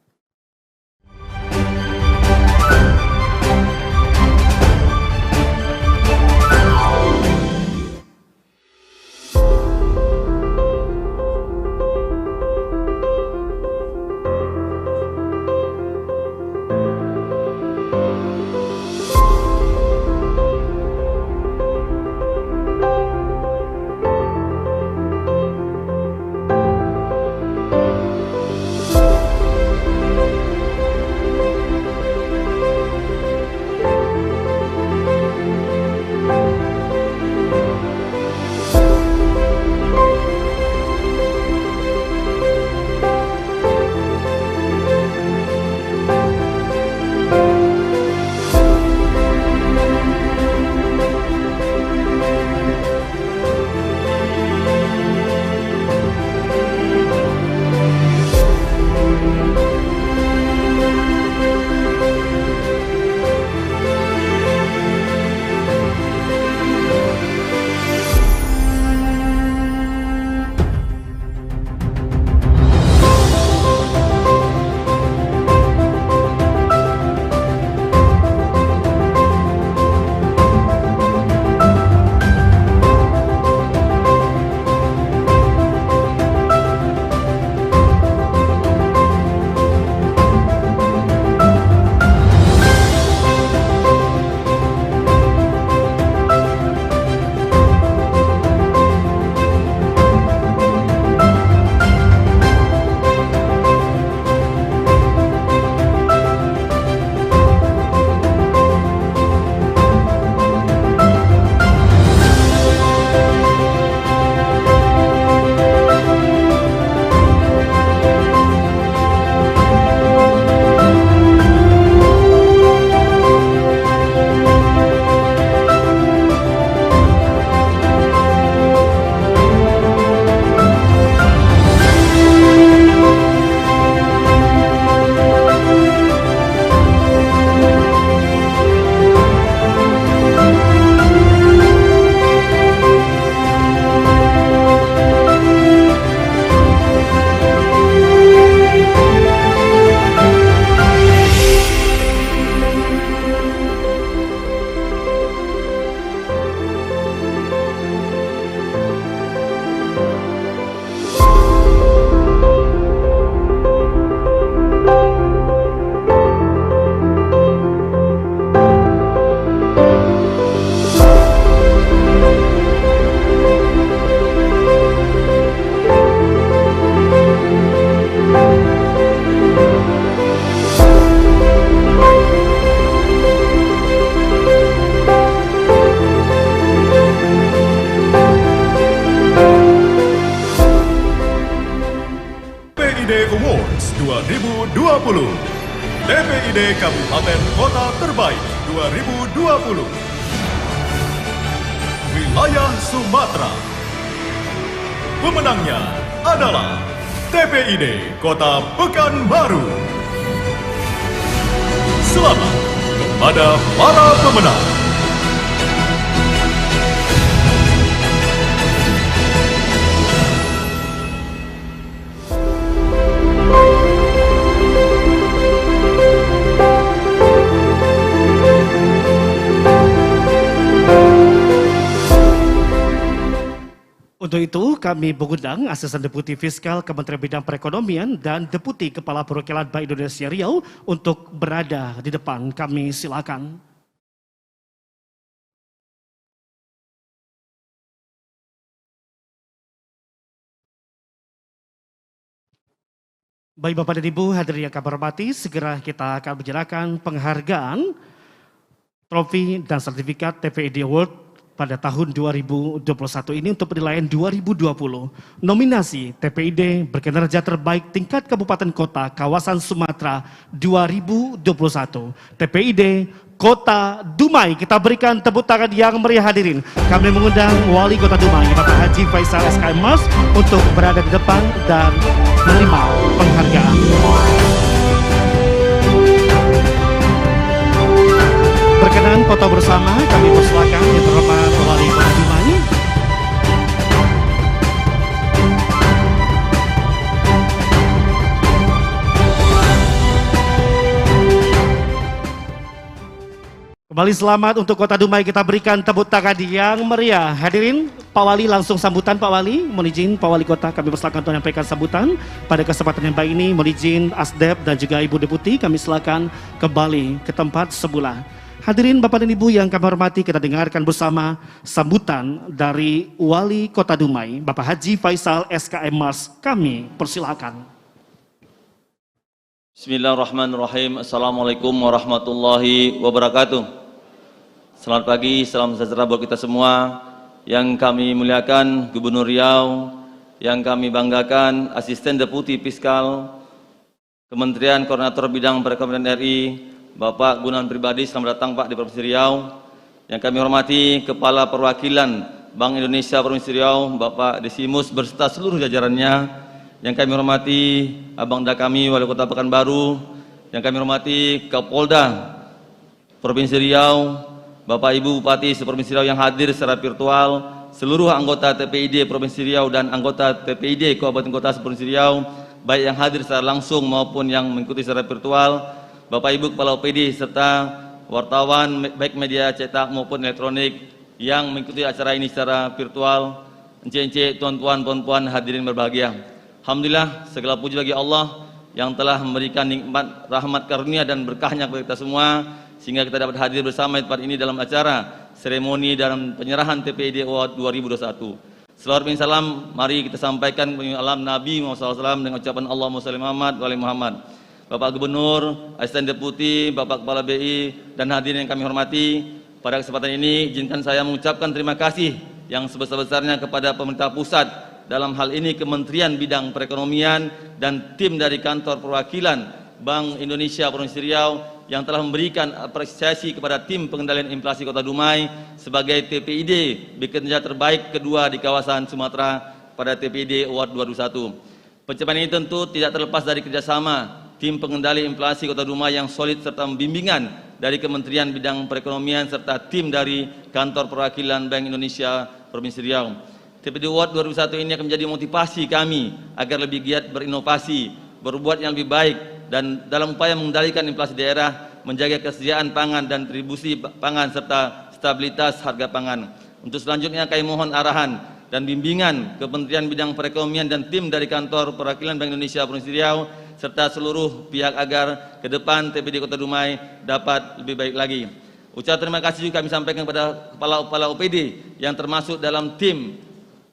Speaker 5: Awards 2020. TPID Kabupaten Kota Terbaik 2020. Wilayah Sumatera. Pemenangnya adalah TPID Kota Pekanbaru. Selamat kepada para pemenang.
Speaker 1: Untuk itu, kami mengundang Asisten Deputi Fiskal Kementerian Bidang Perekonomian dan Deputi Kepala Perwakilan Bank Indonesia Riau untuk berada di depan. Kami silakan. Baik Bapak dan Ibu hadirin yang kami hormati, segera kita akan menyerahkan penghargaan, trofi dan sertifikat TPID Award pada tahun 2021 ini untuk penilaian 2020. Nominasi TPID berkinerja terbaik tingkat kabupaten kota kawasan Sumatera 2021. TPID Kota Dumai. Kita berikan tepuk tangan yang meriah hadirin. Kami mengundang Wali Kota Dumai, Bapak Haji Faisal SKM Mas, untuk berada di depan dan menerima penghargaan. Berkenan foto bersama, kami persilakan yang terhormat Wali Kota Dumai. Kembali selamat untuk Kota Dumai, kita berikan tepuk tangan yang meriah. Hadirin, Pak Wali langsung sambutan Pak Wali. Mohon izin Pak Wali Kota, kami persilakan untuk menyampaikan sambutan. Pada kesempatan yang baik ini, mohon izin Asdep dan juga Ibu Deputi, kami silakan kembali ke tempat semula. Hadirin Bapak dan Ibu yang kami hormati, kita dengarkan bersama sambutan dari Wali Kota Dumai, Bapak Haji Faisal SKM Mas. Kami persilakan.
Speaker 6: Bismillahirrahmanirrahim. Assalamualaikum warahmatullahi wabarakatuh. Selamat pagi, salam sejahtera buat kita semua. Yang kami muliakan Gubernur Riau, yang kami banggakan Asisten Deputi Fiskal Kementerian Koordinator Bidang Perekonomian RI, Bapak Gunawan Pribadi. Selamat datang Pak di Provinsi Riau. Yang kami hormati Kepala Perwakilan Bank Indonesia Provinsi Riau, Bapak Desimus berserta seluruh jajarannya. Yang kami hormati Abang Da kami, Wali Kota Pekanbaru. Yang kami hormati Kapolda Provinsi Riau, Bapak Ibu Bupati Provinsi Riau yang hadir secara virtual, seluruh anggota TPID Provinsi Riau dan anggota TPID Kabupaten Kota Provinsi Riau, baik yang hadir secara langsung maupun yang mengikuti secara virtual, Bapak Ibu Kepala OPD serta wartawan baik media cetak maupun elektronik yang mengikuti acara ini secara virtual, encik-encik, tuan-tuan, puan-puan hadirin berbahagia. Alhamdulillah, segala puji bagi Allah yang telah memberikan nikmat, rahmat, karunia dan berkahnya kepada kita semua, sehingga kita dapat hadir bersama di tempat ini dalam acara seremoni dalam penyerahan TPID Award 2021. Selawat bin salam, mari kita sampaikan alam Nabi Muhammad SAW dengan ucapan Allahumma shalli Muhammad wa ali Muhammad. Bapak Gubernur, Asisten Deputi, Bapak Kepala BI, dan hadirin yang kami hormati, pada kesempatan ini izinkan saya mengucapkan terima kasih yang sebesar-besarnya kepada pemerintah pusat, dalam hal ini Kementerian Bidang Perekonomian dan tim dari Kantor Perwakilan Bank Indonesia Provinsi Riau yang telah memberikan apresiasi kepada tim pengendalian inflasi Kota Dumai sebagai TPID bekerja terbaik kedua di kawasan Sumatera pada TPID Award 2021. Pencapaian ini tentu tidak terlepas dari kerjasama tim pengendali inflasi Kota Dumai yang solid serta bimbingan dari Kementerian Bidang Perekonomian serta tim dari Kantor Perwakilan Bank Indonesia Provinsi Riau. TPID Award 2021 ini akan menjadi motivasi kami agar lebih giat berinovasi, berbuat yang lebih baik, dan dalam upaya mengendalikan inflasi daerah, menjaga kesediaan pangan dan distribusi pangan serta stabilitas harga pangan. Untuk selanjutnya kami mohon arahan dan bimbingan Kementerian Bidang Perekonomian dan tim dari Kantor Perwakilan Bank Indonesia Provinsi Riau serta seluruh pihak agar ke depan TPID Kota Dumai dapat lebih baik lagi. Ucapan terima kasih juga kami sampaikan kepada kepala OPD yang termasuk dalam tim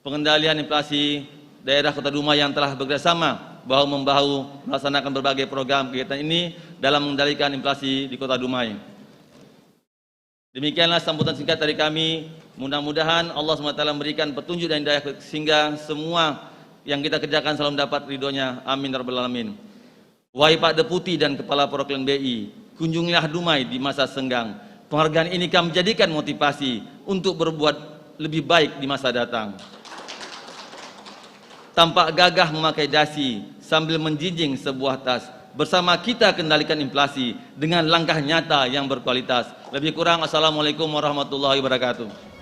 Speaker 6: pengendalian inflasi daerah Kota Dumai yang telah bekerjasama bahu-membahu melaksanakan berbagai program kegiatan ini dalam mengendalikan inflasi di Kota Dumai. Demikianlah sambutan singkat dari kami. Mudah-mudahan Allah SWT memberikan petunjuk dan hidayah sehingga semua yang kita kerjakan selalu dapat ridhonya. Amin ya rabbal alamin. Wahai Pak Deputi dan Kepala Perwakilan BI, kunjungilah Dumai di masa senggang. Penghargaan ini kami jadikan motivasi untuk berbuat lebih baik di masa datang. Tampak gagah memakai dasi sambil menjinjing sebuah tas. Bersama kita kendalikan inflasi dengan langkah nyata yang berkualitas. Lebih kurang, Assalamualaikum warahmatullahi wabarakatuh.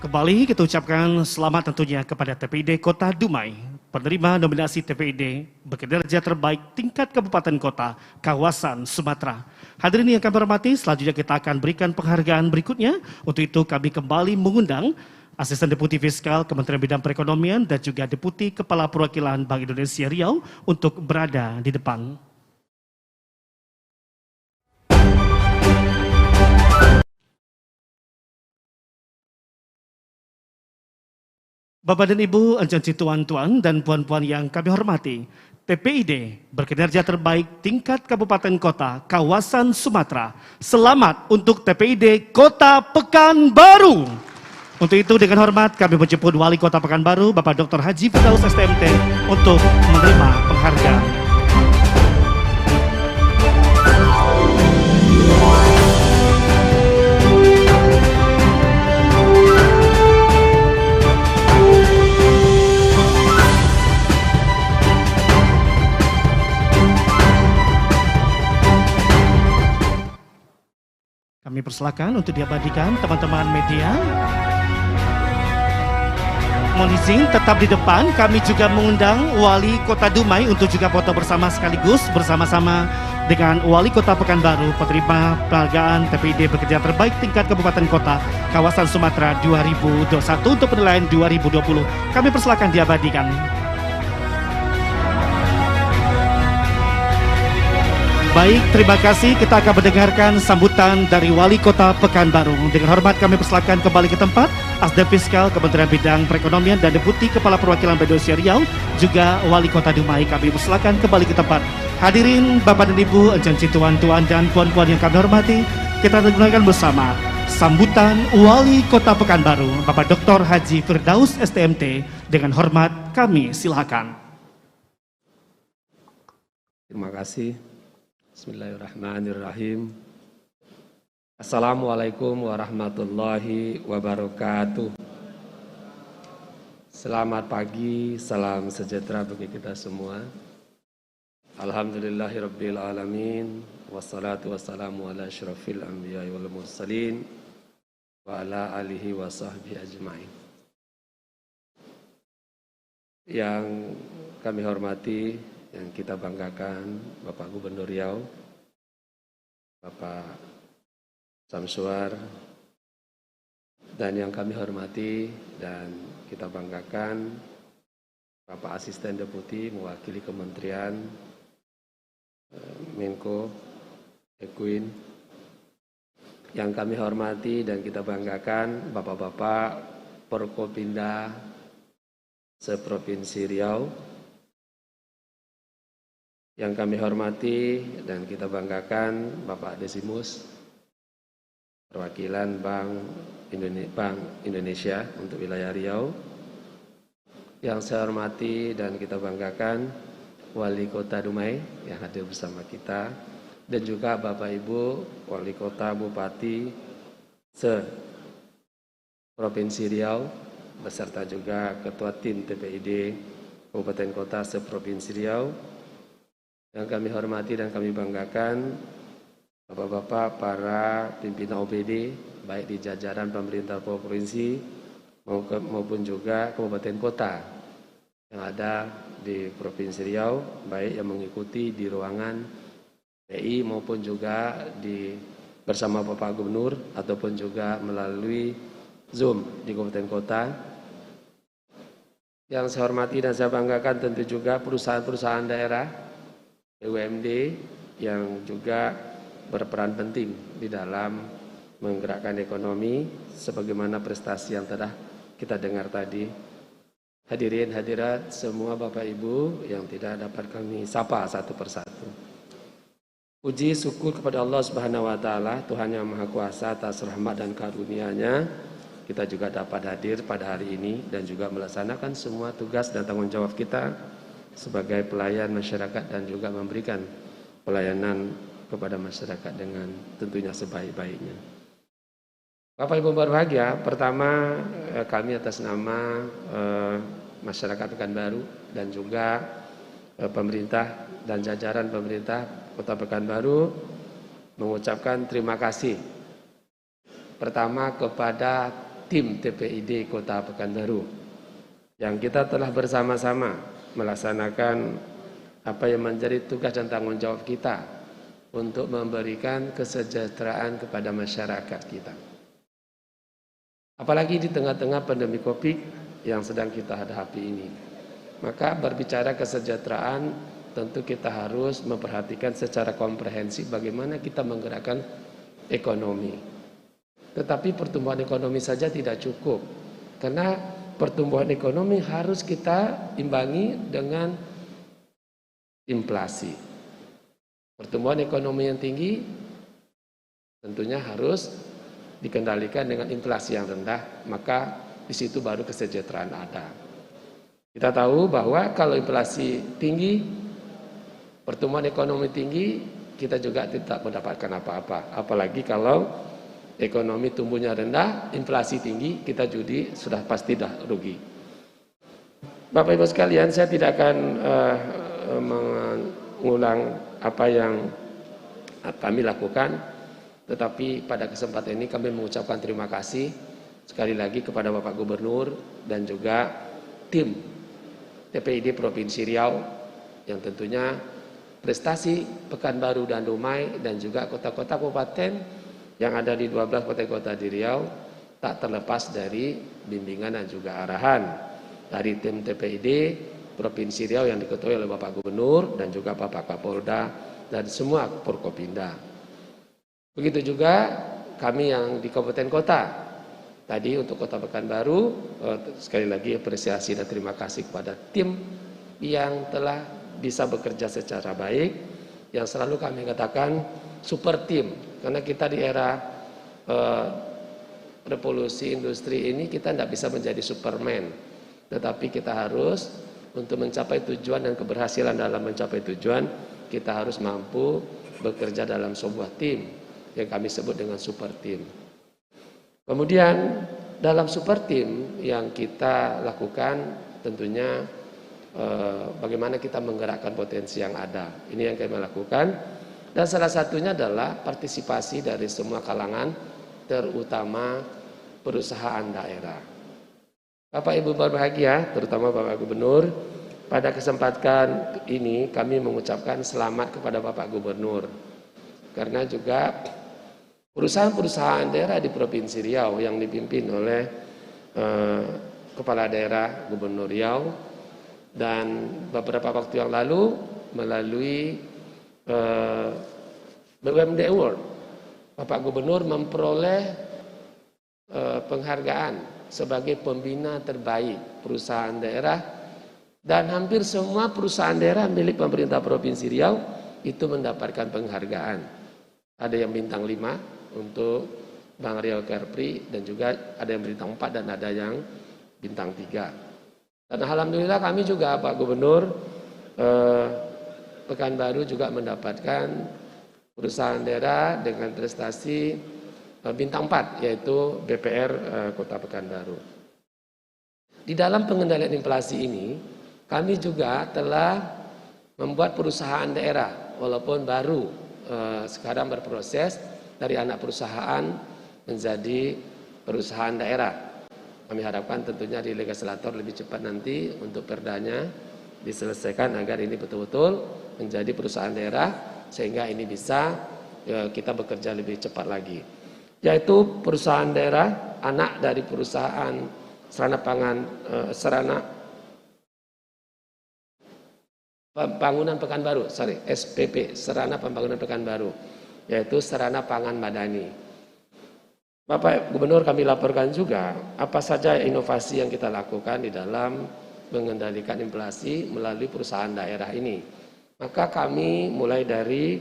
Speaker 1: Kembali kita ucapkan selamat tentunya kepada TPID Kota Dumai, penerima nominasi TPID berkinerja terbaik tingkat kabupaten kota kawasan Sumatera. Hadirin yang kami hormati, selanjutnya kita akan berikan penghargaan berikutnya. Untuk itu kami kembali mengundang Asisten Deputi Fiskal Kementerian Bidang Perekonomian dan juga Deputi Kepala Perwakilan Bank Indonesia Riau untuk berada di depan. Bapak dan Ibu, ancanci tuan-tuan dan puan-puan yang kami hormati, TPID berkinerja terbaik tingkat kabupaten kota kawasan Sumatera. Selamat untuk TPID Kota Pekanbaru. Untuk itu dengan hormat kami menjemput Wali Kota Pekanbaru, Bapak Dr. Haji Firdaus STMT untuk menerima penghargaan. Kami persilakan untuk diabadikan teman-teman media. Mohon izin tetap di depan, kami juga mengundang Wali Kota Dumai untuk juga foto bersama sekaligus bersama-sama dengan Wali Kota Pekanbaru, penerima penghargaan TPID bekerja terbaik tingkat kabupaten kota kawasan Sumatera 2021 untuk penilaian 2020. Kami persilakan diabadikan. Baik, terima kasih. Kita akan mendengarkan sambutan dari Wali Kota Pekanbaru. Dengan hormat kami persilakan kembali ke tempat Asdep Fiskal Kementerian Bidang Perekonomian dan Deputi Kepala Perwakilan Bank Indonesia Riau, juga Wali Kota Dumai. Kami persilakan kembali ke tempat. Hadirin Bapak dan Ibu, ancanci tuan-tuan dan puan-puan yang kami hormati, kita dengarkan bersama sambutan Wali Kota Pekanbaru, Bapak Dr. Haji Firdaus STMT. Dengan hormat kami silakan.
Speaker 7: Terima kasih. Bismillahirrahmanirrahim. Assalamualaikum warahmatullahi wabarakatuh. Selamat pagi, salam sejahtera bagi kita semua. Alhamdulillahirabbil alamin, wassalatu wassalamu ala asyrafil anbiya'i wal mursalin wa ala alihi wa sahbihi ajma'in. Yang kami hormati, yang kita banggakan, Bapak Gubernur Riau, Bapak Samsuar, dan yang kami hormati dan kita banggakan, Bapak Asisten Deputi mewakili Kementerian Menko Ekuin, yang kami hormati dan kita banggakan, Bapak-Bapak Porkopinda seprovinsi Riau, yang kami hormati dan kita banggakan Bapak Desimus, perwakilan Bank Indonesia untuk wilayah Riau. Yang saya hormati dan kita banggakan Wali Kota Dumai yang hadir bersama kita, dan juga Bapak Ibu Wali Kota Bupati se-Provinsi Riau, beserta juga Ketua Tim TPID Kabupaten Kota se-Provinsi Riau. Yang kami hormati dan kami banggakan Bapak-bapak para pimpinan OPD, baik di jajaran pemerintah provinsi maupun juga kabupaten kota yang ada di Provinsi Riau, baik yang mengikuti di ruangan PI maupun juga bersama Bapak Gubernur ataupun juga melalui Zoom di kabupaten kota. Yang saya hormati dan saya banggakan tentu juga perusahaan-perusahaan daerah BUMD yang juga berperan penting di dalam menggerakkan ekonomi sebagaimana prestasi yang telah kita dengar tadi. Hadirin hadirat semua Bapak Ibu yang tidak dapat kami sapa satu persatu. Puji syukur kepada Allah Subhanahu wa taala, Tuhan yang Maha Kuasa atas rahmat dan karunia-Nya. Kita juga dapat hadir pada hari ini dan juga melaksanakan semua tugas dan tanggung jawab kita sebagai pelayan masyarakat dan juga memberikan pelayanan kepada masyarakat dengan tentunya sebaik-baiknya. Bapak Ibu berbahagia, pertama kami atas nama masyarakat Pekanbaru dan juga pemerintah dan jajaran pemerintah Kota Pekanbaru mengucapkan terima kasih pertama kepada tim TPID Kota Pekanbaru yang kita telah bersama-sama melaksanakan apa yang menjadi tugas dan tanggung jawab kita untuk memberikan kesejahteraan kepada masyarakat kita. Apalagi di tengah-tengah pandemi Covid yang sedang kita hadapi ini. Maka berbicara kesejahteraan tentu kita harus memperhatikan secara komprehensif bagaimana kita menggerakkan ekonomi. Tetapi pertumbuhan ekonomi saja tidak cukup. Karena pertumbuhan ekonomi harus kita imbangi dengan inflasi. Pertumbuhan ekonomi yang tinggi tentunya harus dikendalikan dengan inflasi yang rendah, maka di situ baru kesejahteraan ada. Kita tahu bahwa kalau inflasi tinggi, pertumbuhan ekonomi tinggi, kita juga tidak mendapatkan apa-apa. Apalagi kalau ekonomi tumbuhnya rendah, inflasi tinggi, kita sudah pasti dah rugi. Bapak Ibu sekalian, saya tidak akan mengulang apa yang kami lakukan, tetapi pada kesempatan ini kami mengucapkan terima kasih sekali lagi kepada Bapak Gubernur dan juga tim TPID Provinsi Riau yang tentunya prestasi Pekanbaru dan Dumai dan juga kota-kota kabupaten yang ada di 12 kota-kota di Riau tak terlepas dari bimbingan dan juga arahan dari tim TPID Provinsi Riau yang diketuai oleh Bapak Gubernur dan juga Bapak Kapolda dan semua Forkopimda. Begitu juga kami yang di kabupaten kota. Tadi untuk Kota Pekanbaru, sekali lagi apresiasi dan terima kasih kepada tim yang telah bisa bekerja secara baik, yang selalu kami katakan super tim. Karena kita di era revolusi industri ini kita tidak bisa menjadi superman. Tetapi kita harus untuk mencapai tujuan dan keberhasilan dalam mencapai tujuan, kita harus mampu bekerja dalam sebuah tim yang kami sebut dengan super team. Kemudian dalam super team yang kita lakukan tentunya bagaimana kita menggerakkan potensi yang ada. Ini yang kami lakukan dan salah satunya adalah partisipasi dari semua kalangan terutama perusahaan daerah. Bapak Ibu berbahagia, terutama Bapak Gubernur, pada kesempatan ini kami mengucapkan selamat kepada Bapak Gubernur karena juga perusahaan-perusahaan daerah di Provinsi Riau yang dipimpin oleh Kepala Daerah Gubernur Riau dan beberapa waktu yang lalu melalui BUMD Award, Bapak Gubernur memperoleh penghargaan sebagai pembina terbaik perusahaan daerah dan hampir semua perusahaan daerah milik pemerintah Provinsi Riau itu mendapatkan penghargaan. Ada yang bintang 5 untuk Bang Riau Kepri dan juga ada yang bintang 4 dan ada yang bintang 3. Dan alhamdulillah kami juga Pak Gubernur Pekanbaru juga mendapatkan perusahaan daerah dengan prestasi bintang 4 yaitu BPR Kota Pekanbaru. Di dalam pengendalian inflasi ini kami juga telah membuat perusahaan daerah walaupun baru sekarang berproses dari anak perusahaan menjadi perusahaan daerah. Kami harapkan tentunya di legislator lebih cepat nanti untuk perdanya diselesaikan agar ini betul-betul menjadi perusahaan daerah sehingga ini bisa kita bekerja lebih cepat lagi. Yaitu perusahaan daerah anak dari perusahaan sarana pembangunan Pekanbaru, SPP, Sarana Pembangunan Pekanbaru, yaitu Sarana Pangan Madani. Bapak Gubernur, kami laporkan juga apa saja inovasi yang kita lakukan di dalam mengendalikan inflasi melalui perusahaan daerah ini. Maka kami mulai dari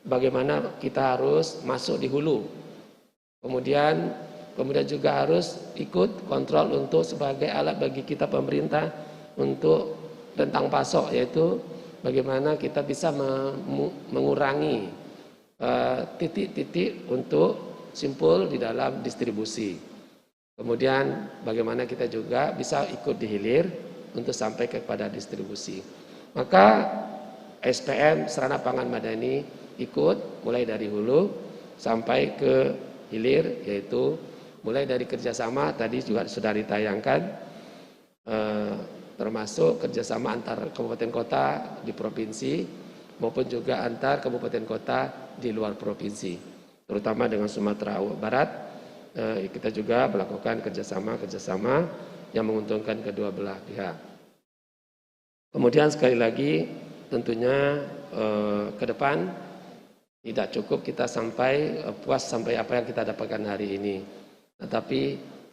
Speaker 7: bagaimana kita harus masuk di hulu. Kemudian juga harus ikut kontrol untuk sebagai alat bagi kita pemerintah untuk rentang pasok, yaitu bagaimana kita bisa mengurangi titik-titik untuk simpul di dalam distribusi. Kemudian bagaimana kita juga bisa ikut di hilir untuk sampai kepada distribusi. Maka SPM Sarana Pangan Madani ikut mulai dari hulu sampai ke hilir, yaitu mulai dari kerjasama tadi juga sudah ditayangkan, termasuk kerjasama antar kabupaten kota di provinsi maupun juga antar kabupaten kota di luar provinsi, terutama dengan Sumatera Barat. Kita juga melakukan kerjasama yang menguntungkan kedua belah pihak. Kemudian sekali lagi tentunya ke depan tidak cukup kita sampai puas sampai apa yang kita dapatkan hari ini. Tetapi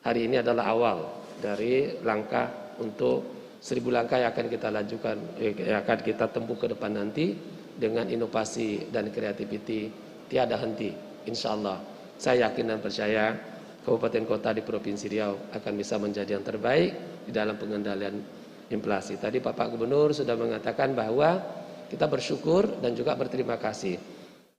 Speaker 7: hari ini adalah awal dari langkah untuk 1000 langkah yang akan kita lanjutkan, yang akan kita tempuh ke depan nanti dengan inovasi dan kreativiti tiada henti. Insya Allah, saya yakin dan percaya kabupaten kota di Provinsi Riau akan bisa menjadi yang terbaik di dalam pengendalian inflasi. Tadi Bapak Gubernur sudah mengatakan bahwa kita bersyukur dan juga berterima kasih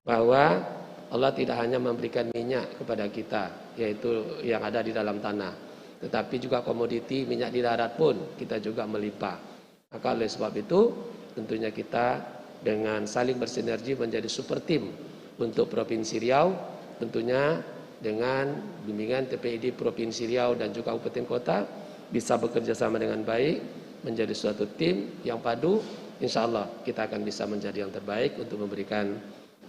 Speaker 7: bahwa Allah tidak hanya memberikan minyak kepada kita, yaitu yang ada di dalam tanah, tetapi juga komoditi minyak di darat pun kita juga melimpah. Maka oleh sebab itu tentunya kita dengan saling bersinergi menjadi super tim untuk Provinsi Riau, tentunya dengan bimbingan TPID Provinsi Riau dan juga kabupaten kota bisa bekerja sama dengan baik menjadi suatu tim yang padu. Insya Allah kita akan bisa menjadi yang terbaik untuk memberikan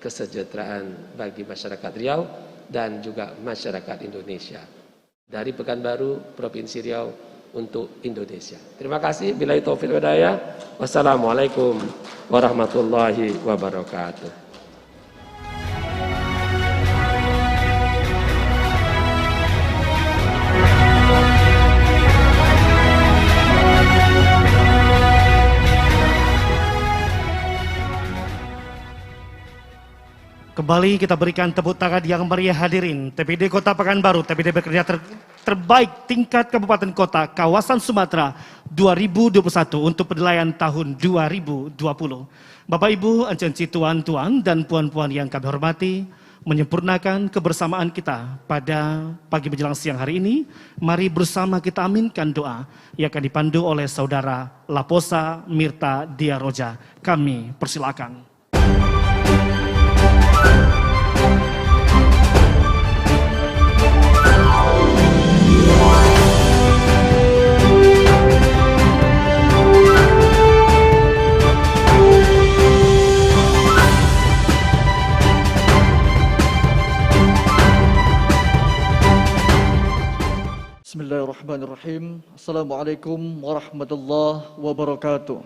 Speaker 7: kesejahteraan bagi masyarakat Riau dan juga masyarakat Indonesia. Dari Pekanbaru, Provinsi Riau untuk Indonesia. Terima kasih. Billahi taufiq wal hidayah. Wassalamualaikum warahmatullahi wabarakatuh.
Speaker 1: Kembali kita berikan tepuk tangan yang meriah hadirin. TPID Kota Pekanbaru, TPID bekerja terbaik tingkat kabupaten kota kawasan Sumatera 2021 untuk penilaian tahun 2020. Bapak Ibu, ancenci tuan-tuan dan puan-puan yang kami hormati, menyempurnakan kebersamaan kita pada pagi menjelang siang hari ini. Mari bersama kita aminkan doa yang akan dipandu oleh Saudara Laposa Mirta Diaroja. Kami persilakan.
Speaker 8: Bismillahirrahmanirrahim. Assalamualaikum warahmatullahi wabarakatuh.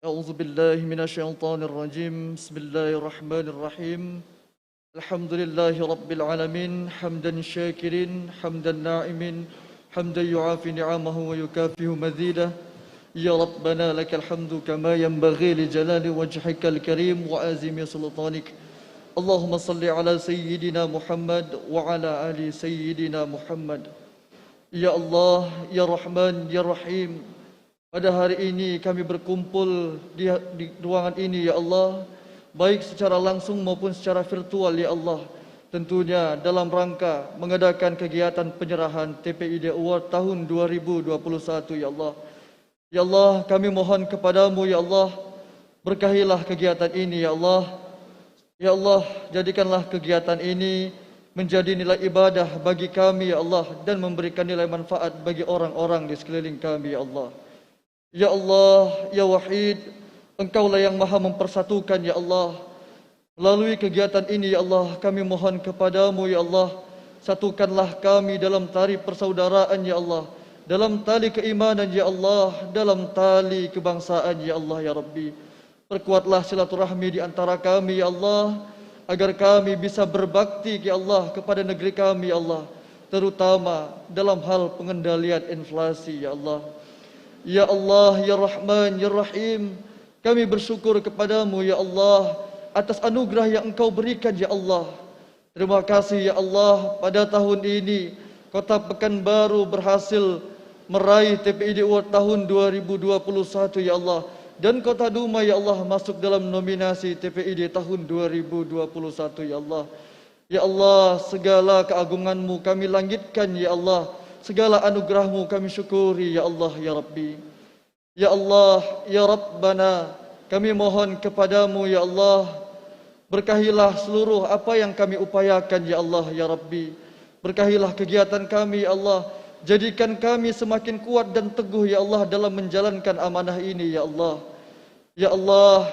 Speaker 8: A'udzu billahi minasyaitonir rajim. Bismillahirrahmanirrahim. Alhamdulillahi rabbil alamin, hamdan syakirin, hamdan na'imin, hamdan yu'afi ni'amahu wa yukafihu mazidah. Ya Rabbana lakal hamdu kama yanbaghi li jalali wajhikal karim wa azimi sultanik. Allahumma salli ala Sayyidina Muhammad wa ala ali Sayyidina Muhammad. Ya Allah, Ya Rahman, Ya Rahim, pada hari ini kami berkumpul di ruangan ini, Ya Allah, baik secara langsung maupun secara virtual, Ya Allah, tentunya dalam rangka mengadakan kegiatan penyerahan TPID Award tahun 2021, Ya Allah. Ya Allah, kami mohon kepadamu, Ya Allah, berkahilah kegiatan ini, Ya Allah. Ya Allah, jadikanlah kegiatan ini menjadi nilai ibadah bagi kami, Ya Allah, dan memberikan nilai manfaat bagi orang-orang di sekeliling kami, Ya Allah. Ya Allah, Ya Wahid, Engkaulah yang maha mempersatukan, Ya Allah. Melalui kegiatan ini, Ya Allah, kami mohon kepadamu, Ya Allah, satukanlah kami dalam tali persaudaraan, Ya Allah, dalam tali keimanan, Ya Allah, dalam tali kebangsaan, Ya Allah, Ya Rabbi. Perkuatlah silaturahmi di antara kami, Ya Allah, agar kami bisa berbakti, Ya Allah, kepada negeri kami, Ya Allah, terutama dalam hal pengendalian inflasi, Ya Allah. Ya Allah, Ya Rahman, Ya Rahim, kami bersyukur kepadamu ya Allah atas anugerah yang Engkau berikan ya Allah. Terima kasih ya Allah, pada tahun ini Kota Pekanbaru berhasil meraih TPID Award tahun 2021 ya Allah. Dan Kota Dumai ya Allah masuk dalam nominasi TPID tahun 2021 ya Allah. Ya Allah, segala keagungan-Mu kami langitkan ya Allah. Segala anugerah-Mu kami syukuri ya Allah ya Rabbi. Ya Allah, ya Rabbana, kami mohon kepadamu ya Allah, berkahilah seluruh apa yang kami upayakan ya Allah ya Rabbi. Berkahilah kegiatan kami ya Allah, jadikan kami semakin kuat dan teguh ya Allah dalam menjalankan amanah ini ya Allah. Ya Allah,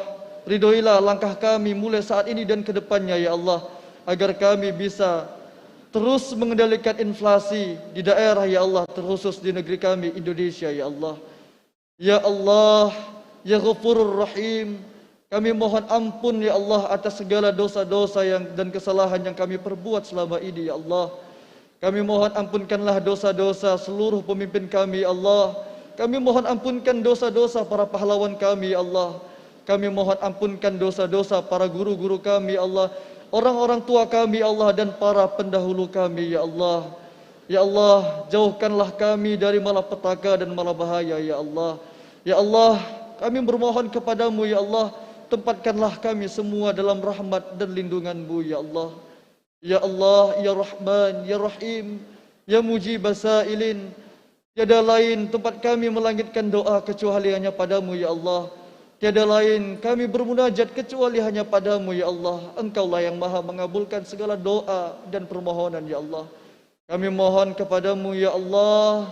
Speaker 8: ridhoilah langkah kami mulai saat ini dan ke depannya ya Allah, agar kami bisa terus mengendalikan inflasi di daerah ya Allah, terkhusus di negeri kami Indonesia ya Allah. Ya Allah, Ya Ghafurur Rahim, kami mohon ampun ya Allah atas segala dosa-dosa dan kesalahan yang kami perbuat selama ini ya Allah. Kami mohon ampunkanlah dosa-dosa seluruh pemimpin kami ya Allah. Kami mohon ampunkan dosa-dosa para pahlawan kami ya Allah. Kami mohon ampunkan dosa-dosa para guru-guru kami ya Allah, orang-orang tua kami ya Allah, dan para pendahulu kami ya Allah. Ya Allah, jauhkanlah kami dari malapetaka dan malabahaya ya Allah. Ya Allah, kami bermohon kepadamu ya Allah, tempatkanlah kami semua dalam rahmat dan lindungan-Mu ya Allah. Ya Allah, Ya Rahman, Ya Rahim, Ya Mujib Sailin, tiada lain tempat kami melangitkan doa kecuali hanya padamu ya Allah. Tiada lain kami bermunajat kecuali hanya padamu ya Allah. Engkaulah yang maha mengabulkan segala doa dan permohonan ya Allah. Kami mohon kepadamu ya Allah,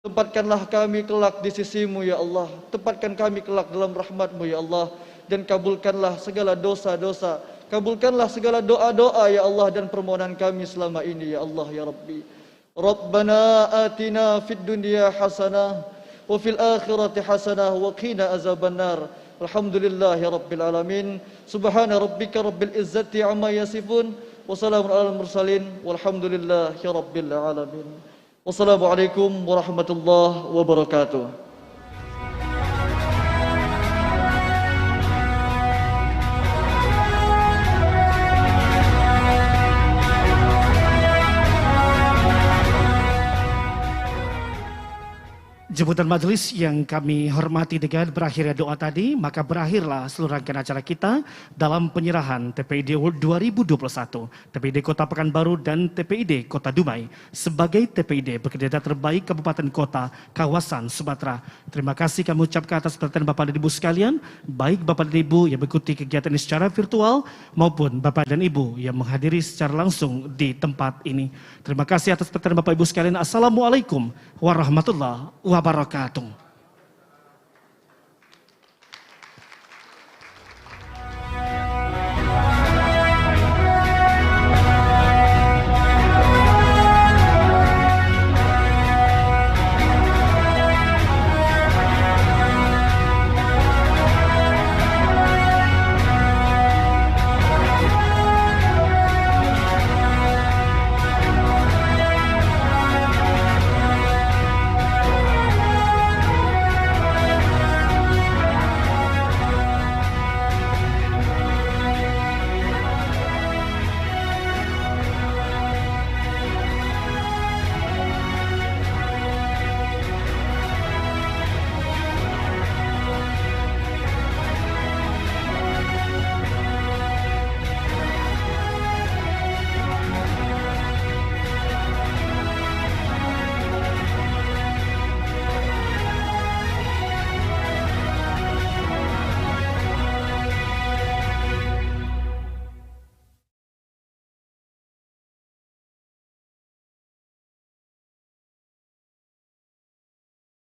Speaker 8: tempatkanlah kami kelak di sisi-Mu ya Allah. Tempatkan kami kelak dalam rahmat-Mu ya Allah. Dan kabulkanlah segala dosa-dosa. Kabulkanlah segala doa-doa ya Allah dan permohonan kami selama ini ya Allah ya Rabbi. Rabbana atina fid dunya hasanah wa fil akhirati hasanah wa qina azabannar. Alhamdulillahi rabbil alamin. Subhana rabbika rabbil izzati amma yasifun. Wassalamun alal mursalin. Walhamdulillahi rabbil alamin. Wassalamualaikum warahmatullahi wabarakatuh.
Speaker 1: Jemputan majelis yang kami hormati dengan berakhirnya doa tadi, maka berakhirlah seluruh rangkaian acara kita dalam penyerahan TPID Award 2021, TPID Kota Pekanbaru dan TPID Kota Dumai sebagai TPID berkinerja terbaik Kabupaten Kota Kawasan Sumatera. Terima kasih kami ucapkan atas perhatian Bapak dan Ibu sekalian, baik Bapak dan Ibu yang mengikuti kegiatan ini secara virtual maupun Bapak dan Ibu yang menghadiri secara langsung di tempat ini. Terima kasih atas perhatian Bapak Ibu sekalian. Assalamualaikum warahmatullahi wabarakatuh.